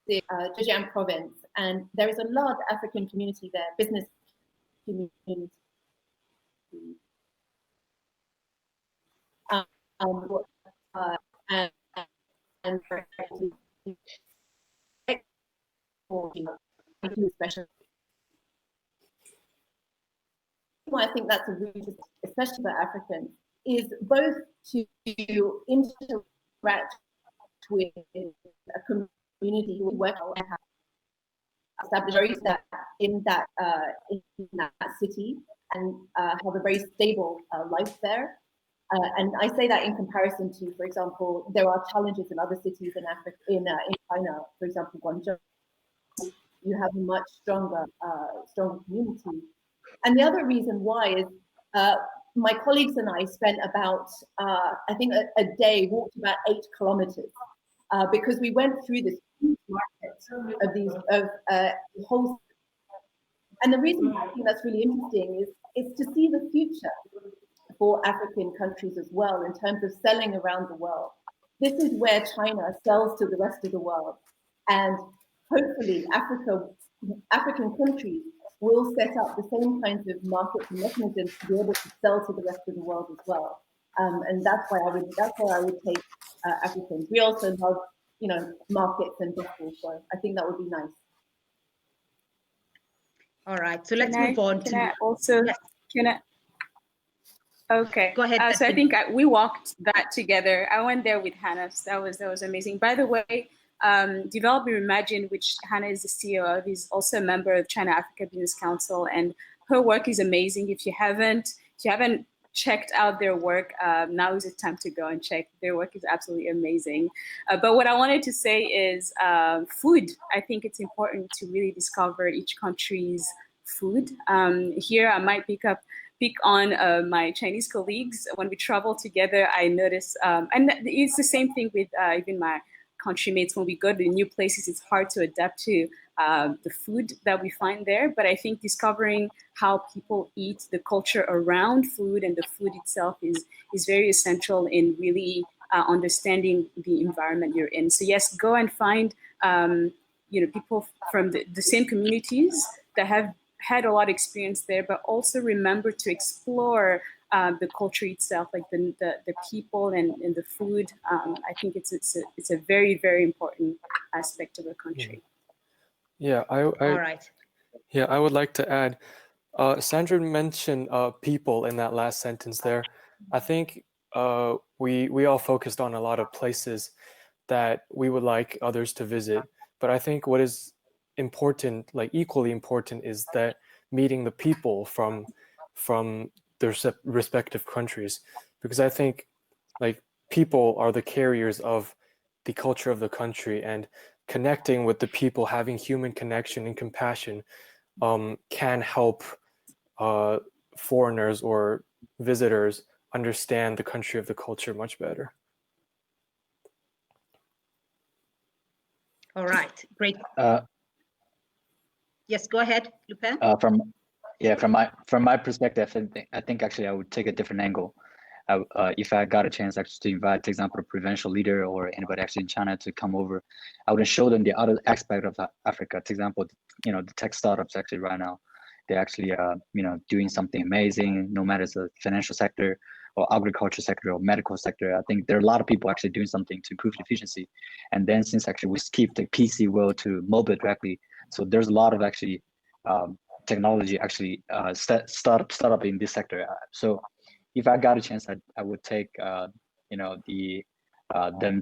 the Zhejiang province, and there is a large African community there, business community. Especially why I think that's a really, especially for Africans, is both to interact with a community who work and have established that in that city and have a very stable life there. And I say that in comparison to, for example, there are challenges in other cities in Africa, in China, for example, Guangzhou. You have a much stronger community. And the other reason why is my colleagues and I spent about, I think a day, walked about 8 kilometers because we went through this huge market of these whole. And the reason I think that's really interesting is to see the future for African countries as well in terms of selling around the world. This is where China sells to the rest of the world. And hopefully African countries will set up the same kinds of market mechanisms to be able to sell to the rest of the world as well. And that's why I would take Africans. We also love, markets and business, so I think that would be nice. All right, so let's move on to. Can I also? Yes. Can I? Okay. Go ahead. So I think we walked that together. I went there with Hannah. So that was amazing. By the way, Developing Reimagined, which Hannah is the CEO of, is also a member of China Africa Business Council, and her work is amazing. If you haven't checked out their work, now is the time to go and check. Their work is absolutely amazing. But what I wanted to say is food. I think it's important to really discover each country's food. Here I might pick on my Chinese colleagues. When we travel together, I notice, and it's the same thing with even my countrymates. When we go to new places, it's hard to adapt to the food that we find there. But I think discovering how people eat, the culture around food and the food itself is very essential in really understanding the environment you're in. So yes, go and find people from the same communities that have had a lot of experience there, but also remember to explore the culture itself, like the people and the food. I think it's a very, very important aspect of a country. Yeah, All right. Yeah, I would like to add, Sandra mentioned people in that last sentence there. I think we all focused on a lot of places that we would like others to visit, but I think what is important, like equally important, is that meeting the people from their respective countries, because I think like people are the carriers of the culture of the country, and connecting with the people, having human connection and compassion can help foreigners or visitors understand the country of the culture much better. All right, great. Yes, go ahead, Lupin. From my perspective, I think actually I would take a different angle. If I got a chance actually to invite, for example, a provincial leader or anybody actually in China to come over, I would show them the other aspect of Africa. For example, the tech startups actually right now, they're actually doing something amazing, no matter the financial sector or agriculture sector or medical sector. I think there are a lot of people actually doing something to improve efficiency. And then since actually we skip the PC world to mobile directly, so there's a lot of actually technology actually startup in this sector. So if I got a chance, I would take them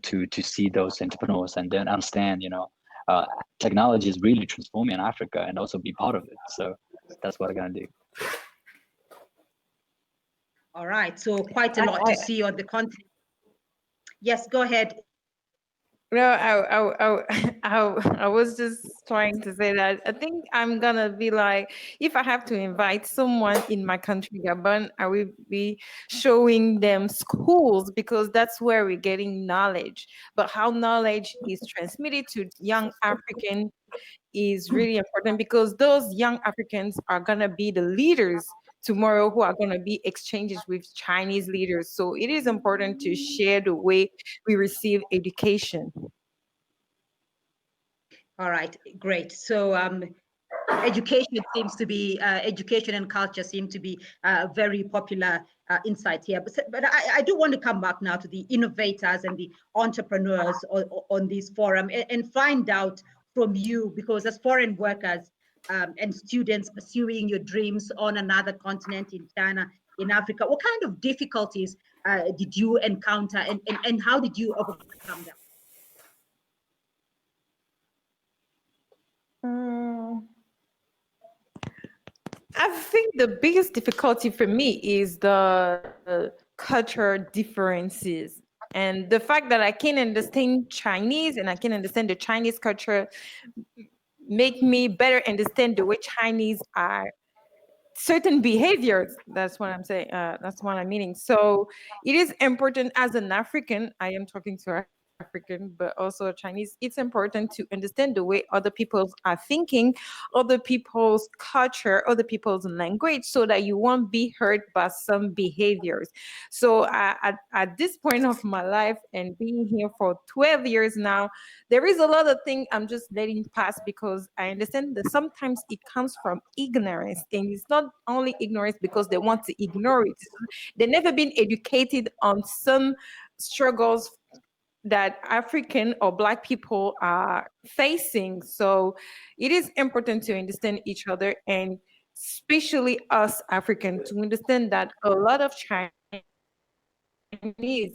to see those entrepreneurs and then understand technology is really transforming Africa and also be part of it. So that's what I'm gonna do. All right, so quite a lot to see on the continent. Yes, go ahead. No, I was just trying to say that I think I'm gonna be like, if I have to invite someone in my country, Gabon, I will be showing them schools, because that's where we're getting knowledge. But how knowledge is transmitted to young Africans is really important, because those young Africans are gonna be the leaders tomorrow who are going to be exchanges with Chinese leaders. So it is important to share the way we receive education. All right, great. So education seems to be, education and culture seem to be very popular insight here. But I do want to come back now to the innovators and the entrepreneurs on this forum and find out from you, because as foreign workers, and students pursuing your dreams on another continent, in China, in Africa, what kind of difficulties did you encounter, and how did you overcome them? I think the biggest difficulty for me is the cultural differences, and the fact that I can understand Chinese and I can understand the Chinese culture make me better understand the way Chinese are, certain behaviors. That's what I'm saying. That's what I'm meaning. So it is important as an African, I am talking to African, but also Chinese, it's important to understand the way other people are thinking, other people's culture, other people's language, so that you won't be hurt by some behaviors. So at this point of my life and being here for 12 years now, there is a lot of things I'm just letting pass because I understand that sometimes it comes from ignorance. And it's not only ignorance because they want to ignore it. They've never been educated on some struggles that African or Black people are facing. So it is important to understand each other, and especially us Africans, to understand that a lot of Chinese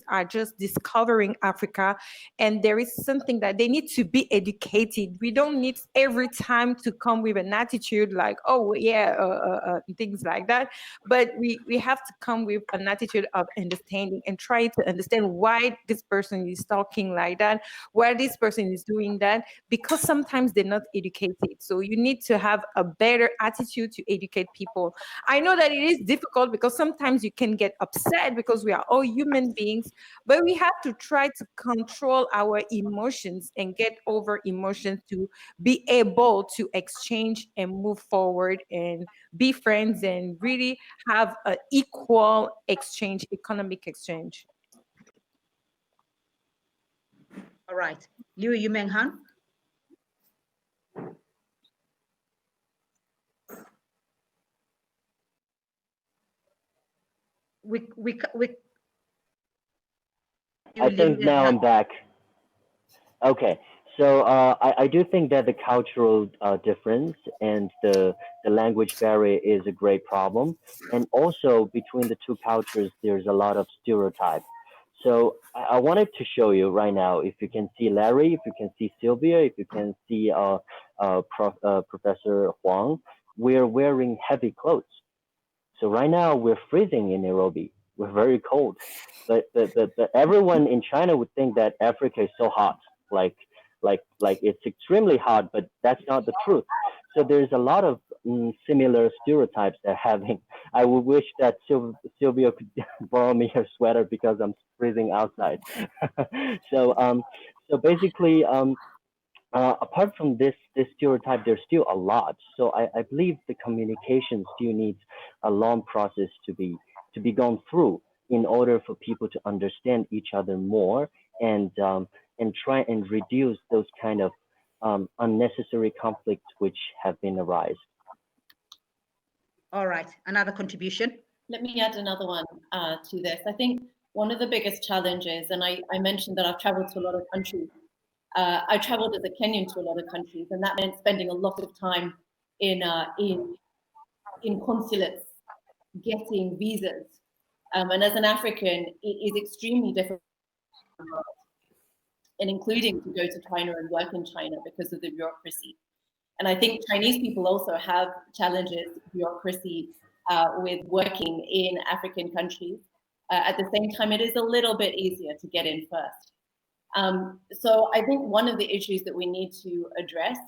are just discovering Africa, and there is something that they need to be educated. We don't need every time to come with an attitude like, oh yeah, things like that, but we have to come with an attitude of understanding and try to understand why this person is talking like that, why this person is doing that, because sometimes they're not educated. So you need to have a better attitude to educate people. I know that it is difficult because sometimes you can get upset because we are all human beings, but we have to try to control our emotions and get over emotions to be able to exchange and move forward and be friends and really have an equal exchange, economic exchange. All right. Liu Yumeng Han. I think now I'm back. Okay, so I do think that the cultural difference and the language barrier is a great problem, and also between the two cultures there's a lot of stereotype. So I wanted to show you right now, if you can see Larry, if you can see Sylvia, if you can see Professor Huang, we're wearing heavy clothes. So right now we're freezing in Nairobi. We're very cold, but everyone in China would think that Africa is so hot, like it's extremely hot, but that's not the truth. So there's a lot of similar stereotypes they're having. I would wish that Sylvia could borrow me her sweater because I'm freezing outside. So basically, apart from this stereotype, there's still a lot. So I believe the communication still needs a long process to be gone through in order for people to understand each other more and try and reduce those kind of unnecessary conflicts which have been arise. All right, another contribution. Let me add another one to this. I think one of the biggest challenges, and I mentioned that I've traveled to a lot of countries. I traveled as a Kenyan to a lot of countries, and that meant spending a lot of time in consulates, getting visas. And as an African, it is extremely difficult, and including to go to China and work in China because of the bureaucracy. And I think Chinese people also have challenges, bureaucracy, with working in African countries. At the same time, it is a little bit easier to get in first. So I think one of the issues that we need to address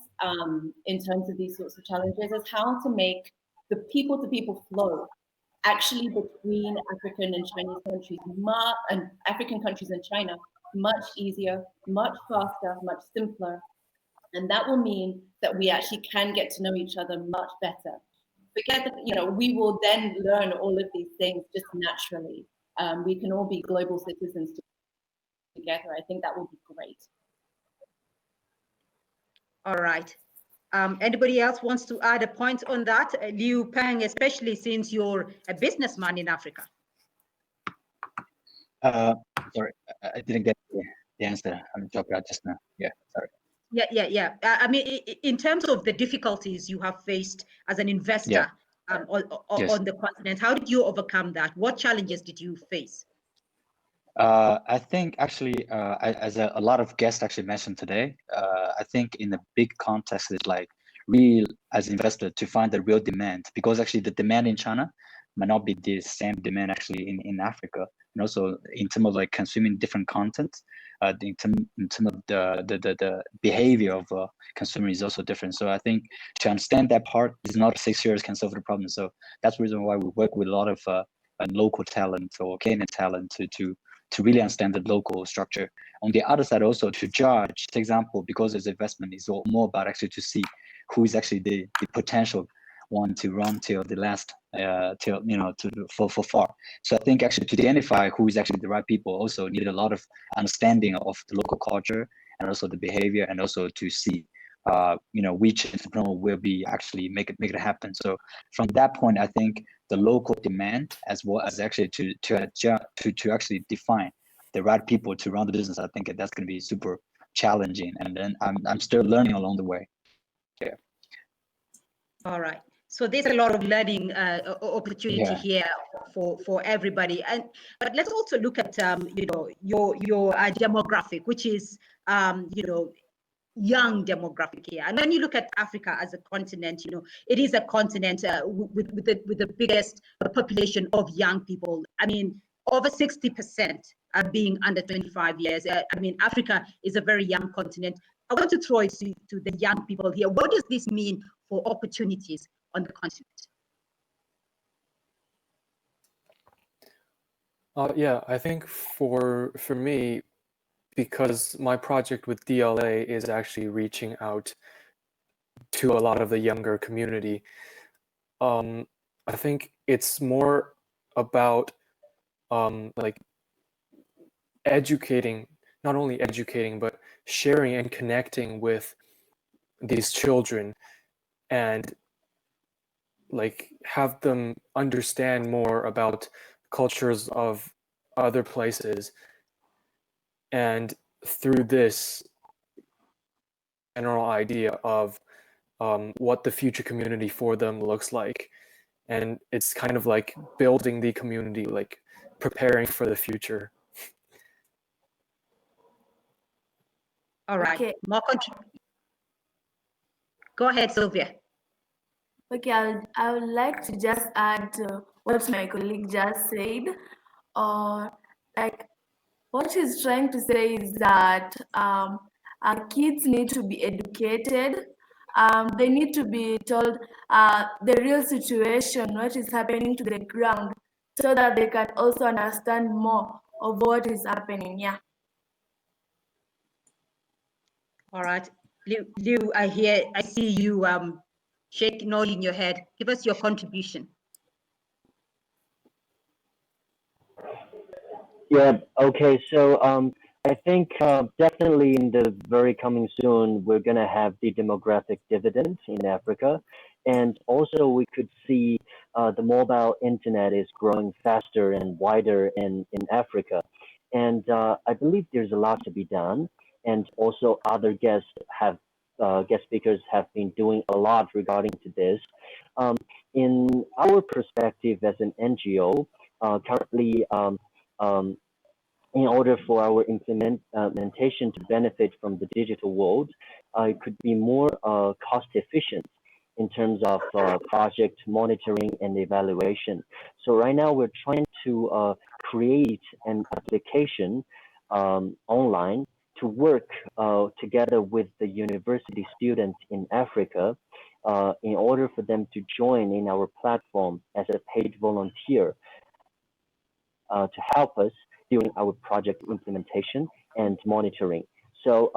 in terms of these sorts of challenges is how to make the people-to-people flow actually between African and Chinese countries, and African countries and China, much easier, much faster, much simpler. And that will mean that we actually can get to know each other much better. Forget that, we will then learn all of these things just naturally. We can all be global citizens together. I think that will be great. All right. Anybody else wants to add a point on that? Liu Peng, especially since you're a businessman in Africa. Sorry, I didn't get the answer. I'm dropped out just now. Yeah, sorry. Yeah. I mean, in terms of the difficulties you have faced as an investor on the continent, how did you overcome that? What challenges did you face? I think actually, as a lot of guests actually mentioned today, I think in the big context is like real as investor to find the real demand, because actually the demand in China might not be the same demand actually in Africa, and also in terms of like consuming different content, in terms of the behavior of consumer is also different. So I think to understand that part is not 6 years can solve the problem. So that's the reason why we work with a lot of local talent or Kenyan talent to really understand the local structure. On the other side, also to judge, for example, because this investment is more about actually to see who is actually the potential one to run till the last, till for far. So I think actually to identify who is actually the right people also need a lot of understanding of the local culture and also the behavior, and also to see which entrepreneur will be actually make it happen. So from that point, I think the local demand as well as actually to actually define the right people to run the business, I think that's going to be super challenging. And then I'm still learning along the way. Yeah. All right. So there's a lot of learning opportunity here for everybody. But let's also look at your demographic, which is young demographic here. And when you look at Africa as a continent, it is a continent with the biggest population of young people. I mean, over 60% are being under 25 years. I mean, Africa is a very young continent. I want to throw it to the young people here. What does this mean for opportunities on the continent? Yeah, I think for me, because my project with DLA is actually reaching out to a lot of the younger community, I think it's more about like educating, not only educating, but sharing and connecting with these children, and like have them understand more about cultures of other places. And through this general idea of what the future community for them looks like. And it's kind of like building the community, like preparing for the future. All right. Okay. Go ahead, Sylvia. Okay, I would like to just add what my colleague just said. Like what she's trying to say is that our kids need to be educated. They need to be told the real situation, what is happening to the ground, so that they can also understand more of what is happening. Yeah. All right, Liu, I see you shaking, nodding your head. Give us your contribution. Yeah, okay, so I think definitely in the very coming soon, we're going to have the demographic dividend in Africa. And also we could see the mobile internet is growing faster and wider in Africa. And I believe there's a lot to be done. And also other guest speakers have been doing a lot regarding to this. In our perspective as an NGO, currently, in order for our implementation to benefit from the digital world, it could be more cost efficient in terms of project monitoring and evaluation. So right now we're trying to create an application online to work together with the university students in Africa in order for them to join in our platform as a paid volunteer to help us during our project implementation and monitoring. So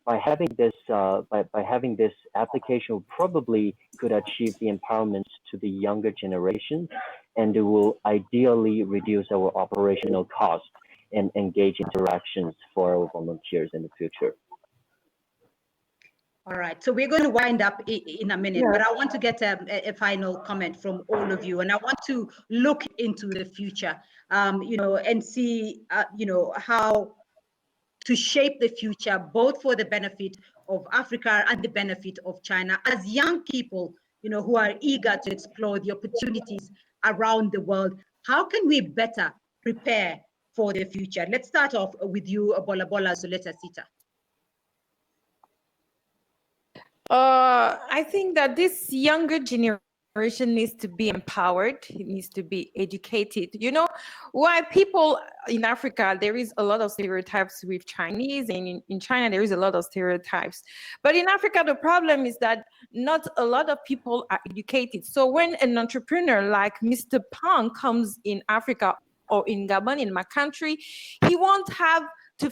by having this application, we probably could achieve the empowerment to the younger generation, and it will ideally reduce our operational costs and engage interactions for our volunteers in the future. All right, so we're going to wind up in a minute, but I want to get a final comment from all of you, and I want to look into the future, and see, how to shape the future, both for the benefit of Africa and the benefit of China, as young people, who are eager to explore the opportunities around the world. How can we better prepare for the future? Let's start off with you, Bolabola Zuleta Sita. I think that this younger generation needs to be empowered. It needs to be educated. Why people in Africa, there is a lot of stereotypes with Chinese, and in China, there is a lot of stereotypes. But in Africa, the problem is that not a lot of people are educated. So when an entrepreneur like Mr. Pang comes in Africa, or in Gabon, in my country, he won't have to,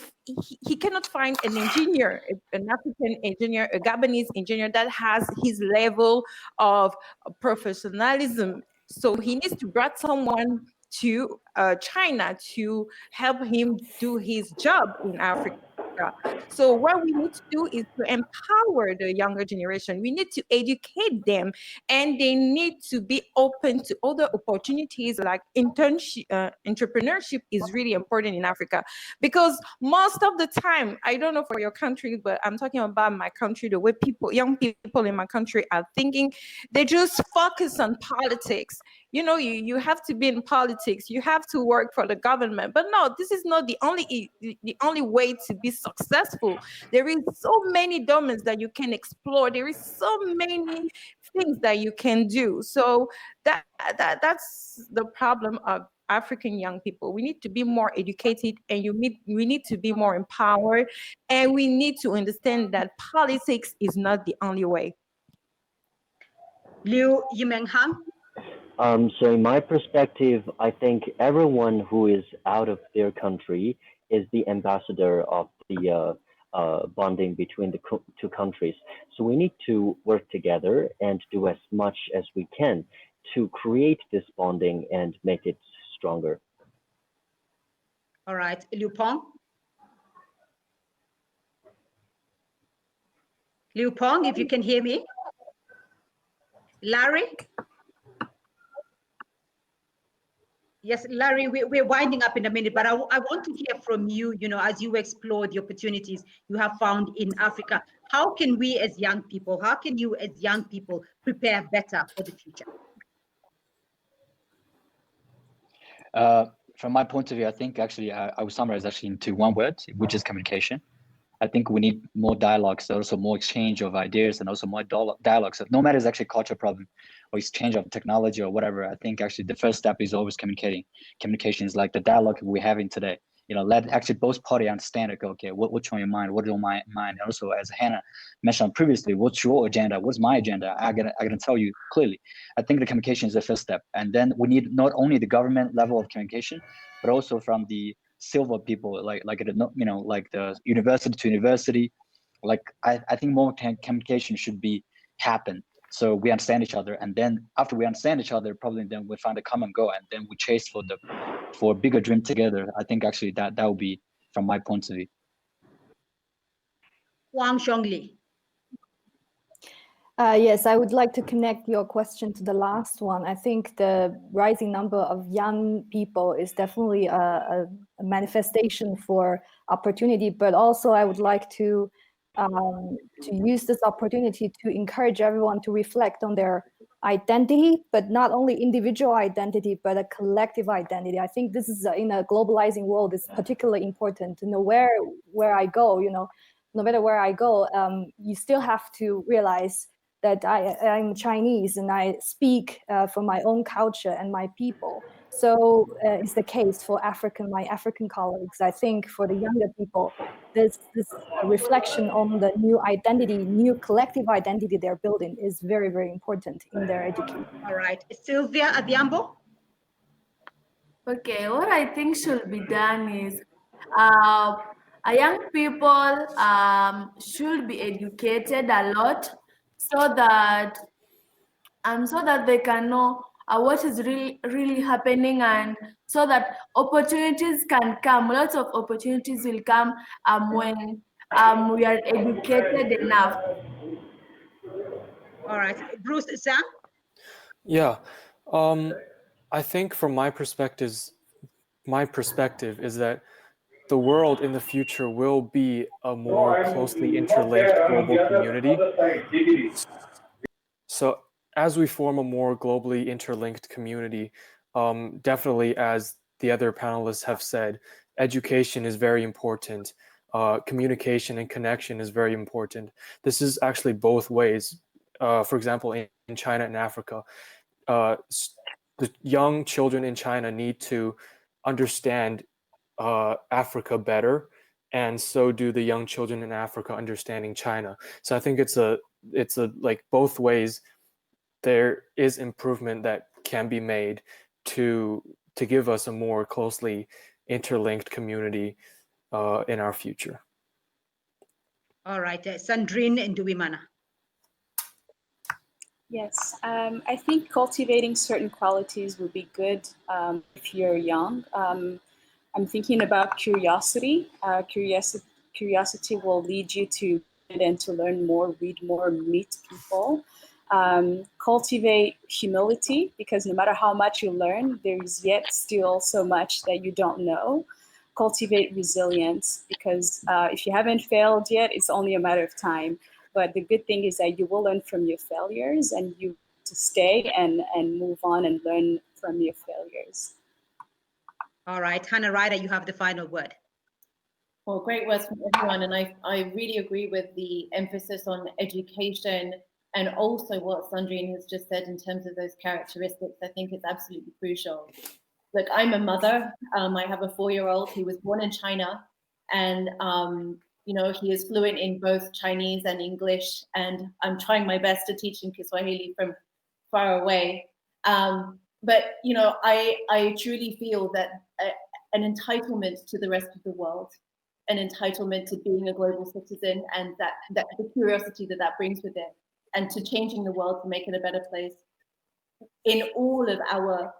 he cannot find an engineer, an African engineer, a Gabonese engineer that has his level of professionalism. So he needs to bring someone to China to help him do his job in Africa. So what we need to do is to empower the younger generation. We need to educate them, and they need to be open to other opportunities like internship. Entrepreneurship is really important in Africa, because most of the time, I don't know for your country, but I'm talking about my country, the way young people in my country are thinking, they just focus on politics. You know, you have to be in politics, you have to work for the government. But no, this is not the only way to be successful. There is so many domains that you can explore. There is so many things that you can do. So that's the problem of African young people. We need to be more educated, and we need to be more empowered, and we need to understand that politics is not the only way. Liu Yimenghang. So in my perspective, I think everyone who is out of their country is the ambassador of the bonding between the two countries. So we need to work together and do as much as we can to create this bonding and make it stronger. All right, Liu Peng. Liu Peng, if you can hear me. Larry? Yes, Larry, we're winding up in a minute, but I want to hear from you, you know, as you explore the opportunities you have found in Africa. How can we as young people, how can you as young people prepare better for the future? From my point of view, I think actually I would summarize actually into one word, which is communication. I think we need more dialogues, also more exchange of ideas, and also more dialogues. No matter it's actually a cultural problem or exchange of technology or whatever, I think actually the first step is always communicating. Communication is like the dialogue we're having today. You know, let actually both parties understand, like, okay, what's on your mind, what's on my mind. And also, as Hannah mentioned previously, what's your agenda, what's my agenda? I gotta tell you clearly. I think the communication is the first step. And then we need not only the government level of communication, but also from the civil people, like you know, like the university to university. Like I think more communication should be happen, so we understand each other, and then after we understand each other, probably then we find a common goal, and then we chase for a bigger dream together. I think actually that would be from my point of view. Wang Zhongli. Yes, I would like to connect your question to the last one. I think the rising number of young people is definitely a manifestation for opportunity, but also I would like to use this opportunity to encourage everyone to reflect on their identity, but not only individual identity, but a collective identity. I think this is in a globalizing world is particularly important to know where I go, you know, no matter where I go, you still have to realize that I'm Chinese and I speak for my own culture and my people. So it's the case for my African colleagues. I think for the younger people, this reflection on the new identity, new collective identity they're building is very, very important in their education. All right, Sylvia Adhiambo. Okay, what I think should be done is young people should be educated a lot so that they can know what is really happening, and so that opportunities can come. Lots of opportunities will come when we are educated enough. All right, Bruce Zhang. Yeah, I think from my perspective is that the world in the future will be a more closely interlinked global community. So as we form a more globally interlinked community, definitely, as the other panelists have said, education is very important. Communication and connection is very important. This is actually both ways. For example, in China and Africa, the young children in China need to understand Africa better, and so do the young children in Africa understanding China. So I think it's a like both ways. There is improvement that can be made to to give us a more closely interlinked community in our future. All right, Sandrine and Nduwimana. Yes, I think cultivating certain qualities would be good if you're young. I'm thinking about curiosity. Curiosity will lead you to and to learn more, read more, meet people. Cultivate humility, because no matter how much you learn, there's yet still so much that you don't know. Cultivate resilience, because if you haven't failed yet, it's only a matter of time. But the good thing is that you will learn from your failures, and you to stay and move on and learn from your failures. All right, Hannah Ryder, you have the final word. Well, great words from everyone, and I really agree with the emphasis on education and also what Sandrine has just said in terms of those characteristics. I think it's absolutely crucial. Look, I'm a mother. I have a 4-year-old. He was born in China, and you know, he is fluent in both Chinese and English, and I'm trying my best to teach him Kiswahili from far away. But you know, I truly feel that an entitlement to the rest of the world, an entitlement to being a global citizen, and that the curiosity that brings with it, and to changing the world to make it a better place. In all of our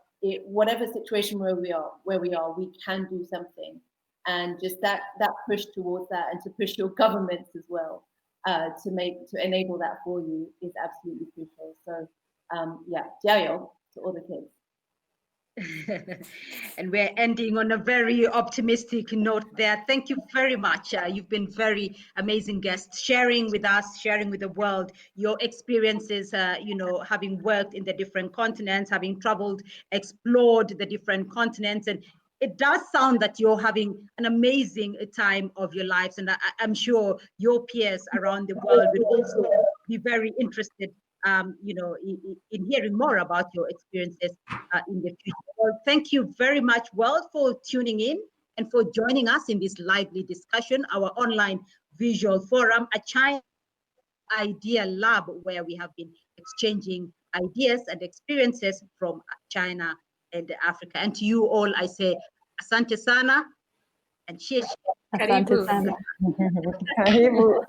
whatever situation where we are, we can do something, and just that push towards that, and to push your governments as well to enable that for you is absolutely crucial. So yeah, 加油 to all the kids. And we're ending on a very optimistic note there. Thank you very much. You've been very amazing guests, sharing with us, sharing with the world your experiences, you know, having worked in the different continents, having traveled, explored the different continents. And it does sound that you're having an amazing time of your lives. And I'm sure your peers around the world will also be very interested you know, in hearing more about your experiences in the future. Well, thank you very much, world, for tuning in and for joining us in this lively discussion, our online visual forum, a China Idea Lab, where we have been exchanging ideas and experiences from China and Africa. And to you all, I say, asante sana and cheers. Asante sana. Karibu.